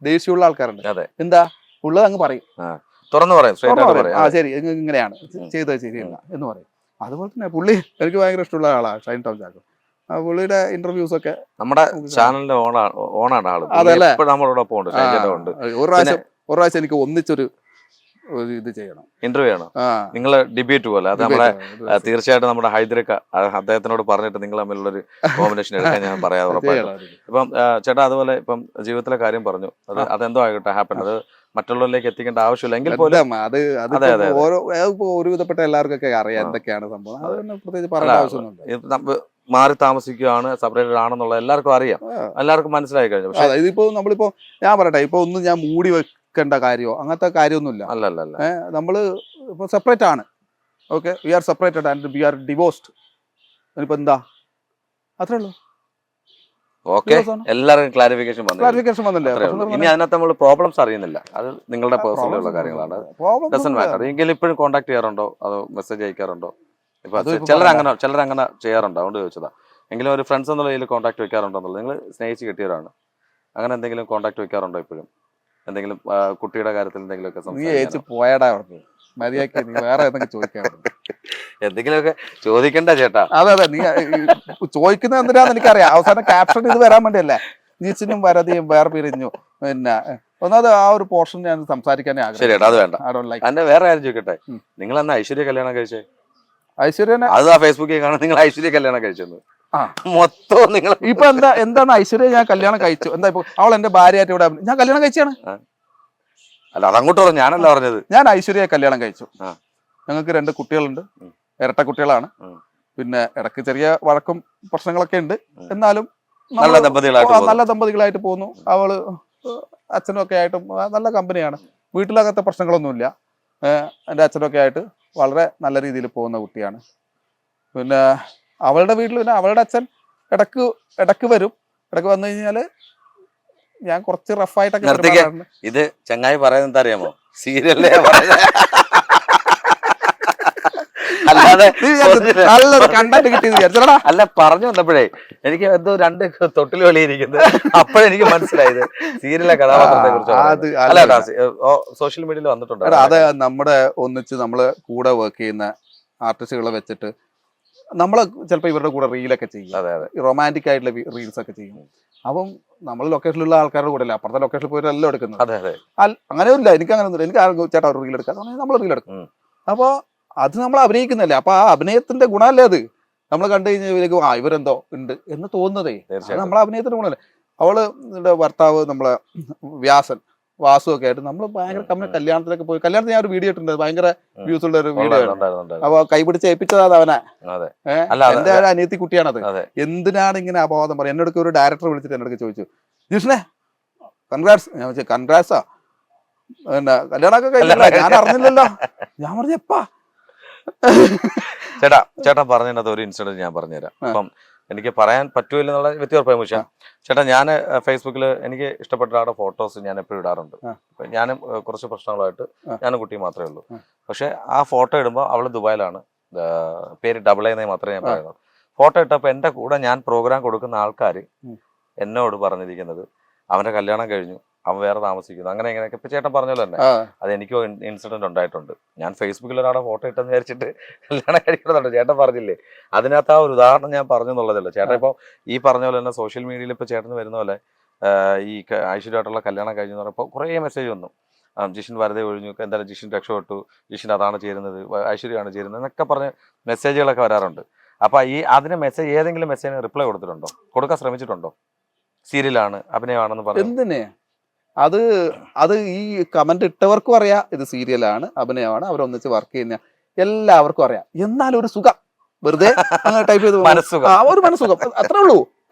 ദേഷ്യമുള്ള ആൾക്കാരുണ്ട്. എന്താ ഉള്ളത് അങ്ങ് പറയും, തുറന്നു പറയും. ആ ശരി ഇങ്ങനെയാണ് ചെയ്തത് ശരിയല്ല എന്ന് പറയും. അതുപോലെ തന്നെ പുള്ളി എനിക്ക് ഭയങ്കര ഇഷ്ടമുള്ള ആളാണ് ഷൈൻ ടോം ചാക്കോ. പുള്ളിയുടെ ഇന്റർവ്യൂസ് ഒക്കെ നമ്മുടെ ചാനലിന്റെ ഓണാണ് ആള്. അതല്ലേ, ഒരു പ്രാവശ്യം എനിക്ക് ഒന്നിച്ചൊരു ഇത് ചെയ്യണം, ഇന്റർവ്യൂ ചെയ്യണം, നിങ്ങള് ഡിബേറ്റ് പോലെ. അത് നമ്മളെ തീർച്ചയായിട്ടും നമ്മുടെ ഹൈദരക്ക അദ്ദേഹത്തിനോട് പറഞ്ഞിട്ട് നിങ്ങൾ തമ്മിലുള്ളൊരു കോമ്പിനേഷൻ എടുക്കാൻ ഞാൻ പറയാതെ ഉറപ്പായിട്ടും. ഇപ്പം ചേട്ടാ അതുപോലെ ഇപ്പം ജീവിതത്തിലെ കാര്യം പറഞ്ഞു, അതെന്തോ ആയിക്കോട്ടെ ഹാപ്പൻ, അത് മറ്റുള്ളവരിലേക്ക് എത്തിക്കേണ്ട ആവശ്യമില്ല എങ്കിൽ പോലും ഒരുവിധപ്പെട്ട എല്ലാവർക്കൊക്കെ അറിയാം എന്തൊക്കെയാണ് സംഭവം. അതൊന്നും പ്രത്യേകിച്ച് പറയേണ്ട ആവശ്യമൊന്നുമില്ല. മാറി താമസിക്കുകയാണ്, സെപ്പറേറ്റഡ് ആണെന്നുള്ളത് എല്ലാവർക്കും അറിയാം, എല്ലാവർക്കും മനസ്സിലായി കഴിഞ്ഞു. പക്ഷേ ഇതിപ്പോ നമ്മളിപ്പോ ഞാൻ പറയട്ടെ, ഇപ്പൊ ഒന്നും ഞാൻ മൂടി വെക്കേണ്ട കാര്യമോ അങ്ങനത്തെ കാര്യമൊന്നുമില്ല. അല്ലല്ല, നമ്മള് ഇപ്പൊ സെപ്പറേറ്റ് ആണ്. Okay, we are separated and we are divorced. ഇനിയിപ്പോ എന്താ, അത്രേ ഉള്ളൂ. ഓക്കെ, എല്ലാവർക്കും ക്ലാരിഫിക്കേഷൻ വന്നില്ലേ? ഇനി അതിനകത്ത് നമ്മൾ പ്രോബ്ലംസ് അറിയുന്നില്ല, അത് നിങ്ങളുടെ പേഴ്സണൽ ഉള്ള കാര്യങ്ങളാണ്. Doesn't matter. എങ്കിലും ഇപ്പോഴും കോൺടാക്ട് ചെയ്യാറുണ്ടോ, അതോ മെസ്സേജ് അയക്കാറുണ്ടോ? ഇപ്പൊ ചിലരങ്ങനെ ചെയ്യാറുണ്ടോ, അതുകൊണ്ട് ചോദിച്ചതാ. എങ്കിലും ഒരു ഫ്രണ്ട്സ് എന്നുള്ള രീതിയിൽ കോൺടാക്ട് വെക്കാറുണ്ടോ എന്നുള്ളത്? നിങ്ങൾ സ്നേഹിച്ച് കിട്ടിയവരാണ്, അങ്ങനെ എന്തെങ്കിലും കോൺടാക്ട് വെക്കാറുണ്ടോ ഇപ്പോഴും? എന്തെങ്കിലും കുട്ടിയുടെ കാര്യത്തിൽ എന്തെങ്കിലുമൊക്കെ പോയാടാ മര്യാദക്ക് നീ വേറെ എന്തെങ്കിലും ചോദിക്കാൻ എന്തെങ്കിലുമൊക്കെ ചോദിക്കണ്ട ചേട്ടാ. അതെ, നീ ചോദിക്കുന്നത് എന്തിനാന്ന് എനിക്കറിയാം. അവസാനം ക്യാപ്ഷൻ ഇത് വരാൻ വേണ്ടിയല്ലേ. ജിസിനും വരതിയും വേറെ പിരിഞ്ഞു. പിന്നെ ഒന്നാമത് ആ ഒരു പോർഷൻ ഞാൻ സംസാരിക്കാനേ ആഗ്രഹിച്ചു. അത് വേണ്ട. അന്നെ വേറെ കാര്യം ചോദിക്കട്ടെ, നിങ്ങൾ അന്ന് ഐശ്വര്യ കല്യാണം കഴിച്ചേ? ഐശ്വര്യനെ അത് ആ ഫേസ്ബുക്കിൽ കാണാൻ നിങ്ങൾ ഐശ്വര്യ കല്യാണം കഴിച്ചത് മൊത്തം നിങ്ങൾ ഇപ്പൊ എന്താണ് ഐശ്വര്യ ഞാൻ കല്യാണം കഴിച്ചു? എന്താ ഇപ്പൊ അവൾ എന്റെ ഭാര്യയായിട്ട് ഇവിടെ ഞാൻ കല്യാണം കഴിച്ചാണ്? അല്ല, അതങ്ങോട്ട് പറഞ്ഞു, ഞാനല്ല പറഞ്ഞത്. ഞാൻ ഐശ്വര്യ കല്യാണം കഴിച്ചു. ഞങ്ങൾക്ക് 2 കുട്ടികളുണ്ട്, ഇരട്ട കുട്ടികളാണ്. പിന്നെ ഇടയ്ക്ക് ചെറിയ വഴക്കും പ്രശ്നങ്ങളൊക്കെ ഉണ്ട്, എന്നാലും നല്ല ദമ്പതികളായിട്ട് പോകുന്നു. അവള് അച്ഛനും ഒക്കെ ആയിട്ടും നല്ല കമ്പനിയാണ്. വീട്ടിലകത്തെ പ്രശ്നങ്ങളൊന്നുമില്ല. എൻ്റെ അച്ഛനൊക്കെ ആയിട്ട് വളരെ നല്ല രീതിയിൽ പോകുന്ന കുട്ടിയാണ്. പിന്നെ അവളുടെ വീട്ടിൽ പിന്നെ അവളുടെ അച്ഛൻ ഇടക്ക് വരും. ഇടക്ക് വന്നു കഴിഞ്ഞാല് ഞാൻ കുറച്ച് റഫായിട്ടൊക്കെ. ഇത് ചങ്ങായി പറയുന്നത് എന്താ അറിയാമോ? സീരിയലേ അല്ല, പറഞ്ഞു വന്നപ്പോഴേ എനിക്ക് എന്തോ 2 തൊട്ടിൽ വെളിയിരിക്കുന്നത്. അപ്പോഴെനിക്ക് മനസ്സിലായത് സീരിയലിലെ കഥാപാത്രത്തെ കുറിച്ച് സോഷ്യൽ മീഡിയയിൽ വന്നിട്ടുണ്ട്. അത് നമ്മുടെ ഒന്നിച്ച് നമ്മള് കൂടെ വർക്ക് ചെയ്യുന്ന ആർട്ടിസ്റ്റുകളെ വെച്ചിട്ട് നമ്മള് ചിലപ്പോൾ ഇവരുടെ കൂടെ റീലൊക്കെ ചെയ്യും. റൊമാൻറ്റിക് ആയിട്ടുള്ള റീൽസ് ഒക്കെ ചെയ്യും. അപ്പം നമ്മൾ ലൊക്കേഷനിലുള്ള ആൾക്കാരുടെ കൂടെ അല്ല, അപ്പുറത്തെ ലൊക്കേഷനിൽ പോയിട്ട് എല്ലാം എടുക്കുന്നത്. അങ്ങനെയൊന്നുമില്ല, എനിക്ക് അങ്ങനെയൊന്നുമില്ല. എനിക്ക് ചേട്ടാ ഒരു റീൽ എടുക്കാം, നമ്മൾ റീൽ എടുക്കും. അപ്പോൾ അത് നമ്മൾ അഭിനയിക്കുന്നല്ലേ, അപ്പൊ ആ അഭിനയത്തിന്റെ ഗുണമല്ലേ അത്. നമ്മൾ കണ്ടു കഴിഞ്ഞാൽ ഇവരെന്തോ ഉണ്ട് എന്ന് തോന്നുന്നതേ, അത് നമ്മളെ അഭിനയത്തിന്റെ ഗുണമല്ലേ. അവള് ഭർത്താവ് നമ്മളെ വാസു ഒക്കെ ആയിട്ട് നമ്മൾ ഭയങ്കര കല്യാണത്തിലൊക്കെ പോയി. കല്യാണത്തിന് ഞാൻ ഒരു വീഡിയോ ഇട്ടുണ്ട്, ഭയങ്കര വ്യൂസ് ഉള്ള ഒരു വീഡിയോ. അപ്പൊ കൈപിടിച്ച് ഏൽപ്പിച്ചതാണ് അവനെ. എന്റെ ഒരു അനിയത്തി കുട്ടിയാണത്. എന്തിനാണ് ഇങ്ങനെ അപവാദം പറയാം? എന്നോട് ഒരു ഡയറക്ടർ വിളിച്ചിട്ട് എന്നോട് ചോദിച്ചു, ജിഷ്ണേ കൺഗ്രാറ്റ്സ്. ഞാൻ ചോദിച്ചു കൺഗ്രാറ്റ്സാ, പിന്നെ കല്യാണമൊക്കെ കഴിഞ്ഞല്ലോ? ഞാൻ അറിഞ്ഞില്ലല്ലോ. ഞാൻ പറഞ്ഞു എപ്പാ? ചേട്ടാ പറഞ്ഞതിനകത്ത് ഒരു ഇൻസിഡന്റ് ഞാൻ പറഞ്ഞുതരാം. അപ്പം എനിക്ക് പറയാൻ പറ്റൂല എന്നുള്ള വ്യക്തിപരമായ വിഷയം. ചേട്ടാ, ഞാൻ ഫേസ്ബുക്കിൽ എനിക്ക് ഇഷ്ടപ്പെട്ട ആളുടെ ഫോട്ടോസ് ഞാൻ എപ്പോഴും ഇടാറുണ്ട്. ഞാനും കുറച്ച് പ്രശ്നങ്ങളായിട്ട് ഞാനും കുട്ടിയും മാത്രമേ ഉള്ളൂ. പക്ഷെ ആ ഫോട്ടോ ഇടുമ്പോൾ അവള് ദുബായിലാണ്, പേര് AA എന്നേ മാത്രമേ ഞാൻ പറയുന്നത്. ഫോട്ടോ ഇട്ടപ്പോൾ എൻ്റെ കൂടെ ഞാൻ പ്രോഗ്രാം കൊടുക്കുന്ന ആൾക്കാർ എന്നോട് പറഞ്ഞിരിക്കുന്നത് അവന്റെ കല്യാണം കഴിഞ്ഞു, അവൻ വേറെ താമസിക്കുന്നു, അങ്ങനെ ഇങ്ങനെയൊക്കെ. ഇപ്പൊ ചേട്ടൻ പറഞ്ഞല്ലോ തന്നെ, അത് എനിക്കോ ഇൻസിഡന്റ് ഉണ്ടായിട്ടുണ്ട്. ഞാൻ ഫേസ്ബുക്കിൽ ഒരാളെ ഫോട്ടോ ഇട്ടെന്ന് വിചാരിച്ചിട്ട് കല്യാണം കഴിക്കണമെന്നുണ്ട്. ചേട്ടൻ പറഞ്ഞില്ലേ, അതിനകത്ത് ആ ഒരു ഉദാഹരണം ഞാൻ പറഞ്ഞു എന്നുള്ളതല്ലോ. ചേട്ടൻ ഇപ്പോൾ ഈ പറഞ്ഞ പോലെ തന്നെ സോഷ്യൽ മീഡിയയിൽ ഇപ്പോൾ ചേട്ടന് വരുന്ന പോലെ ഈ ഐശ്വര്യമായിട്ടുള്ള കല്യാണം കഴിഞ്ഞു എന്ന് പറയുമ്പോൾ കുറേ മെസ്സേജ് വന്നു. ജിഷിൻ വെറുതെ ഒഴിഞ്ഞു, എന്തായാലും ജിഷിൻ രക്ഷപ്പെട്ടു, ജിഷിൻ അതാണ് ചേരുന്നത്, ഐശ്വര്യമാണ് ചേരുന്നത് എന്നൊക്കെ പറഞ്ഞ് മെസ്സേജുകളൊക്കെ വരാറുണ്ട്. അപ്പൊ അതിന് മെസ്സേജ്, ഏതെങ്കിലും മെസ്സേജിന് റിപ്ലൈ കൊടുത്തിട്ടുണ്ടോ, കൊടുക്കാൻ ശ്രമിച്ചിട്ടുണ്ടോ? സീരിയലാണ്, അഭിനയമാണെന്ന് പറഞ്ഞു. എന്തിനെ അത് ഈ കമന്റ് ഇട്ടവർക്കും അറിയാം ഇത് സീരിയലാണ്, അഭിനയമാണ്, അവരൊന്നിച്ച് വർക്ക് ചെയ്യുന്ന എല്ലാവർക്കും അറിയാം. എന്നാലും ഒരു സുഖം വെറുതെ ടൈപ്പ് ചെയ്ത് ഒരു മനസ്സുഖം, അത്രേ ഉള്ളൂ.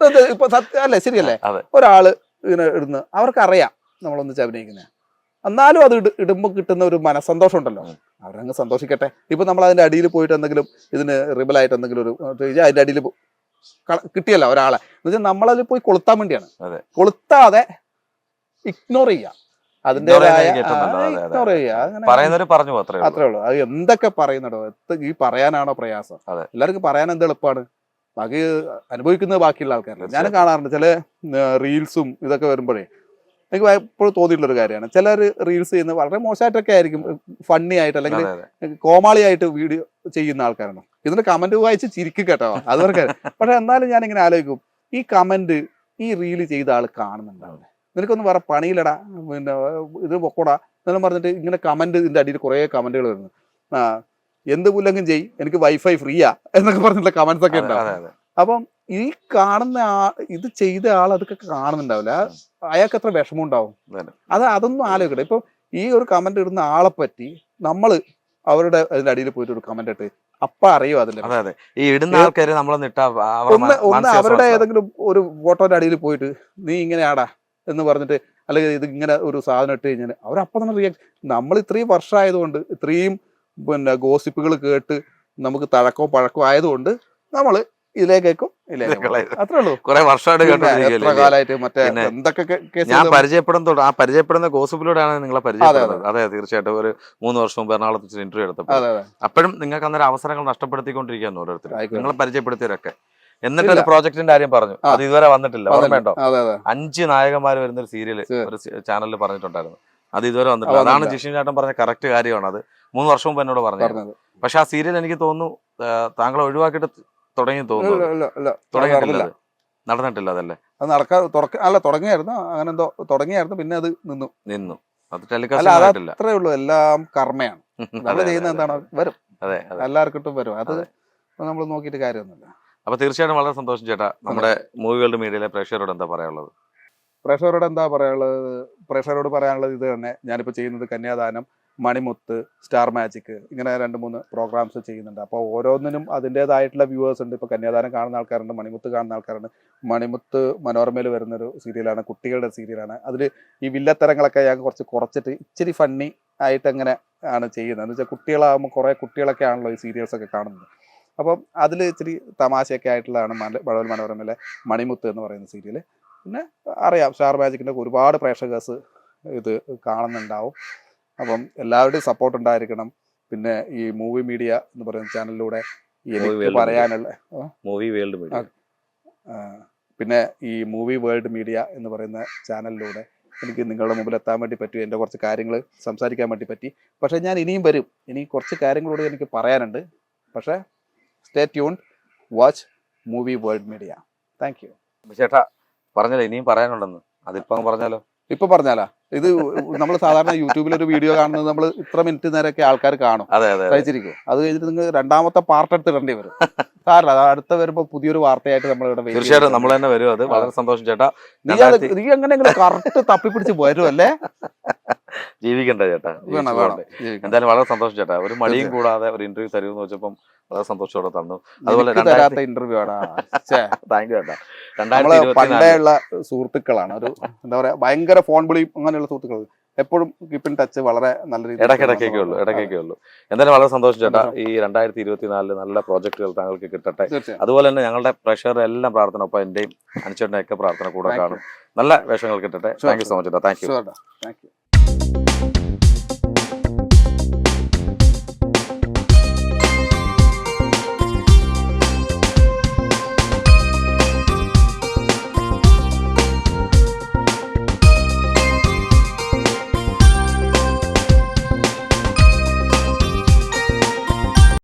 ഇപ്പൊ സത്യം അല്ലേ, ശരിയല്ലേ? ഒരാള് ഇങ്ങനെ ഇടുന്നു, അവർക്കറിയാം നമ്മളൊന്നിച്ച് അഭിനയിക്കുന്നത്. എന്നാലും അത് ഇടുമ്പോൾ കിട്ടുന്ന ഒരു മനസ്സന്തോഷം ഉണ്ടല്ലോ, അവരങ്ങ് സന്തോഷിക്കട്ടെ. ഇപ്പൊ നമ്മൾ അതിന്റെ അടിയിൽ പോയിട്ട് എന്തെങ്കിലും ഇതിന് റിബലായിട്ട് എന്തെങ്കിലും ഒരു അതിന്റെ അടിയിൽ കിട്ടിയല്ലോ ഒരാളെ എന്ന് വെച്ചാൽ നമ്മളതിൽ പോയി കൊളുത്താൻ വേണ്ടിയാണ്. കൊളുത്താതെ ഇഗ്നോർ ചെയ്യുക, അതിൻ്റെതായ ഇഗ്നോർ ചെയ്യുക. അങ്ങനെ അത്രേ ഉള്ളൂ. അത് എന്തൊക്കെ പറയുന്നുണ്ടോ, ഈ പറയാനാണോ പ്രയാസം? എല്ലാവർക്കും പറയാൻ എന്ത് എളുപ്പമാണ്, ബാക്കി അനുഭവിക്കുന്നത് ബാക്കിയുള്ള ആൾക്കാരല്ല. ഞാൻ കാണാറുണ്ട് ചില റീൽസും ഇതൊക്കെ വരുമ്പോഴേ എനിക്ക് എപ്പോഴും തോന്നിയിട്ടുള്ളൊരു കാര്യമാണ്, ചിലർ റീൽസ് ചെയ്യുന്നത് വളരെ മോശമായിട്ടൊക്കെ ആയിരിക്കും, ഫണ്ണി ആയിട്ട് അല്ലെങ്കിൽ കോമാളിയായിട്ട് വീഡിയോ ചെയ്യുന്ന ആൾക്കാരാണ്. ഇതിന്റെ കമന്റ് വായിച്ച് ചിരിക്കും കേട്ടോ, അതൊക്കെ. പക്ഷെ എന്നാലും ഞാനിങ്ങനെ ആലോചിക്കും, ഈ കമന്റ് ഈ റീല് ചെയ്ത ആൾ കാണുന്നുണ്ടാവില്ല, നിനക്കൊന്നും വേറെ പണിയില്ലടാ, പിന്നെ ഇത് പൊക്കോടാ എന്നെല്ലാം പറഞ്ഞിട്ട് ഇങ്ങനെ കമന്റ്, ഇതിന്റെ അടിയിൽ കുറേ കമന്റുകൾ വരുന്നു. എന്ത് പുല്ലെങ്കിലും ചെയ്, എനിക്ക് വൈഫൈ ഫ്രീയാ എന്നൊക്കെ പറഞ്ഞിട്ടുള്ള കമന്റ്സ് ഒക്കെ ഉണ്ടാവും. അപ്പം ഈ കാണുന്ന ഇത് ചെയ്ത ആൾ അതൊക്കെ കാണുന്നുണ്ടാവില്ല, അയാൾക്ക് എത്ര വിഷമം ഉണ്ടാവും. അതൊന്നും ആലോചിക്കട്ടെ. ഇപ്പം ഈ ഒരു കമന്റ് ഇടുന്ന ആളെ പറ്റി നമ്മൾ അവരുടെ അതിന്റെ അടിയിൽ പോയിട്ട് ഒരു കമന്റ് ഇട്ട് അപ്പൊ അറിയും അതിന്റെ അതെ അതെ, ഈ ഇടുന്ന ആൾക്കാര് നമ്മളൊന്നിട്ടാ ഒന്ന് അവരുടെ ഏതെങ്കിലും ഒരു ഫോട്ടോയുടെ അടിയിൽ പോയിട്ട് നീ ഇങ്ങനെ ആടാ എന്ന് പറഞ്ഞിട്ട്, അല്ലെങ്കിൽ ഇത് ഇങ്ങനെ ഒരു സാധനം ഇട്ട് കഴിഞ്ഞാൽ അവരപ്പം തന്നെ റിയാക്ട്. നമ്മൾ ഇത്രയും വർഷമായതുകൊണ്ട്, ഇത്രയും പിന്നെ ഗോസിപ്പുകൾ കേട്ട് നമുക്ക് തഴക്കവും പഴക്കവും ആയതുകൊണ്ട് നമ്മൾ ഇതിലേക്കും അത്രേ ഉള്ളൂ. കുറെ വർഷമായിട്ട് എത്ര കാലമായിട്ട് മറ്റേ എന്തൊക്കെ ഞാൻ പരിചയപ്പെടുന്ന ഗോസിപ്പിലൂടെയാണ് നിങ്ങളെ പരിചയപ്പെടുന്നത്. അതെ തീർച്ചയായിട്ടും. ഒരു 3 വർഷം മുമ്പ് എറണാകുളത്ത് വെച്ച് ഇന്റർവ്യൂ എടുത്തപ്പോൾ അപ്പോഴും നിങ്ങൾക്ക് അന്നേരം അവസരങ്ങൾ നഷ്ടപ്പെടുത്തിക്കൊണ്ടിരിക്കുന്നു ഓരോരുത്തർ, നിങ്ങളെ പരിചയപ്പെടുത്തിയവരൊക്കെ. എന്നിട്ട് ഒരു പ്രോജക്റ്റിന്റെ കാര്യം പറഞ്ഞു, അത് ഇതുവരെ വന്നിട്ടില്ല. ഓർമ്മയുണ്ടോ? 5 നായകന്മാർ വരുന്ന ഒരു സീരിയൽ ഒരു ചാനലിൽ പറഞ്ഞിട്ടുണ്ടായിരുന്നു, അത് ഇതുവരെ വന്നിട്ടില്ല. അതാണ് ജിഷിൻ ചേട്ടൻ പറഞ്ഞ കറക്റ്റ് കാര്യമാണ്. അത് 3 വർഷം മുമ്പ് എന്നോട് പറഞ്ഞത്. പക്ഷെ ആ സീരിയൽ എനിക്ക് തോന്നുന്നു താങ്കളെ ഒഴിവാക്കിയിട്ട് തുടങ്ങി തോന്നുന്നു. തുടങ്ങിയിട്ടില്ല, നടന്നിട്ടില്ല. അതല്ലേ അത് തുടങ്ങിയായിരുന്നു, അങ്ങനെ എന്തോ തുടങ്ങിയായിരുന്നു, പിന്നെ അത് നിന്നു. അത് ടെലികാസ്റ്റ് അത്രേ ഉള്ളൂ. എല്ലാം കർമ്മയാണ്. നമ്മൾ ചെയ്യുന്നത് എന്താണ്, വരും. അതെ, എല്ലാവർക്കും വരും. അത് നമ്മൾ നോക്കിയിട്ട് കാര്യമൊന്നുമില്ല. അപ്പൊ തീർച്ചയായിട്ടും വളരെ സന്തോഷം ചേട്ടാ. നമ്മുടെ മൂവി വേൾഡ് മീഡിയയിലെ പ്രേക്ഷകരോട് എന്താ പറയാനുള്ളത്? പ്രേക്ഷകരോട് പറയാനുള്ളത് ഇത് തന്നെ. ഞാനിപ്പോൾ ചെയ്യുന്നത് കന്യാദാനം, മണിമുത്ത്, സ്റ്റാർ മാജിക്, ഇങ്ങനെ 2-3 പ്രോഗ്രാംസ് ചെയ്യുന്നുണ്ട്. അപ്പോൾ ഓരോന്നിനും അതിൻ്റെതായിട്ടുള്ള വ്യൂവേഴ്സ് ഉണ്ട്. ഇപ്പോൾ കന്യാദാനം കാണുന്ന ആൾക്കാരുണ്ട്, മണിമുത്ത് കാണുന്ന ആൾക്കാരുണ്ട്. മണിമുത്ത് മനോരമയിൽ വരുന്നൊരു സീരിയലാണ്, കുട്ടികളുടെ സീരിയലാണ്. അതിൽ ഈ വില്ലത്തരങ്ങളൊക്കെ ഞാൻ കുറച്ചിട്ട് ഇച്ചിരി ഫണ്ണി ആയിട്ട് അങ്ങനെ ആണ് ചെയ്യുന്നത്. എന്ന് വെച്ചാൽ കുട്ടികളാകുമ്പോൾ കുറേ കുട്ടികളൊക്കെ ആണല്ലോ ഈ സീരിയൽസൊക്കെ കാണുന്നത്. അപ്പം അതിൽ ഇച്ചിരി തമാശയൊക്കെ ആയിട്ടുള്ളതാണ് മഴവിൽ മനോരമയിലെ മണിമുത്ത് എന്ന് പറയുന്ന സീരിയൽ. പിന്നെ അറിയാം, സ്റ്റാർ മാജിക്കിൻ്റെ ഒരുപാട് പ്രേക്ഷകേഴ്സ് ഇത് കാണുന്നുണ്ടാവും. അപ്പം എല്ലാവരുടെയും സപ്പോർട്ട് ഉണ്ടായിരിക്കണം. പിന്നെ ഈ മൂവി മീഡിയ എന്ന് പറയുന്ന ചാനലിലൂടെ എനിക്ക് പറയാനുള്ള പിന്നെ ഈ മൂവി വേൾഡ് മീഡിയ എന്ന് പറയുന്ന ചാനലിലൂടെ എനിക്ക് നിങ്ങളുടെ മുമ്പിൽ എത്താൻ വേണ്ടി പറ്റി, എൻ്റെ കുറച്ച് കാര്യങ്ങൾ സംസാരിക്കാൻ വേണ്ടി പറ്റി. പക്ഷേ ഞാൻ ഇനിയും വരും, ഇനി കുറച്ച് കാര്യങ്ങളൂടെ എനിക്ക് പറയാനുണ്ട്. പക്ഷേ stay tuned, watch movie world media. Thank you. ചേട്ടാ പറഞ്ഞല്ലോ ഇനിയും പറയാനുണ്ടെന്ന്, അതിപ്പം പറഞ്ഞാലോ? ഇപ്പൊ പറഞ്ഞാലാ? ഇത് നമ്മൾ സാധാരണ യൂട്യൂബിൽ ഒരു വീഡിയോ കാണുന്നത് നമ്മൾ ഇത്ര മിനിറ്റ് നേരമൊക്കെ ആൾക്കാർ കാണും, കഴിച്ചിരിക്കും. അത് കഴിഞ്ഞിട്ട് നിങ്ങൾ രണ്ടാമത്തെ പാർട്ട് എടുത്തിടേണ്ടി വരും. സാറില്ല, അത് അടുത്ത വരുമ്പോ പുതിയൊരു വാർത്തയായിട്ട് നമ്മൾ ഇവിടെ തീർച്ചയായിട്ടും നമ്മൾ തന്നെ വരും. അത് വളരെ സന്തോഷം ചേട്ടാ. നീ എങ്ങനെയെങ്കിലും കറക്റ്റ് തപ്പിപ്പിടിച്ച് വരുമല്ലേ? ജീവിക്കണ്ട ചേട്ടാ. എന്തായാലും വളരെ സന്തോഷം ചേട്ടാ. ഒരു മടിയും കൂടാതെ ഒരു ഇന്റർവ്യൂ തരുമെന്ന് വെച്ചപ്പം വളരെ സന്തോഷത്തോടെ തന്നു. അതുപോലെ തരാത്ത ഇന്റർവ്യൂ ആണ്. താങ്ക് യു ചേട്ടാ. പണ്ടേ ഉള്ള സുഹൃത്തുക്കളാണ്. ഒരു എന്താ പറയാ, ഭയങ്കര ഫോൺ വിളിയും അങ്ങനെയുള്ള സുഹൃത്തുക്കൾ. എപ്പോഴും കീപ്പ് ഇൻ ടച്ച് വളരെ നല്ല രീതിയിൽ ഇടയ്ക്കൊക്കെ ഉള്ളൂ. എന്തായാലും വളരെ സന്തോഷം ചേട്ടാ. ഈ 2024 നല്ല പ്രോജക്റ്റുകൾ താങ്കൾക്ക് കിട്ടട്ടെ. അതുപോലെ തന്നെ ഞങ്ങളുടെ പ്രേക്ഷകരുടെ എല്ലാം പ്രാർത്ഥന, ഒപ്പം എന്റെയും അനുചേട്ടൻ്റെ ഒക്കെ പ്രാർത്ഥന കൂടെ കാണും. നല്ല വേഷങ്ങൾ കിട്ടട്ടെ. താങ്ക് യു സോ മച്ച് ചേട്ടാ. Thank you.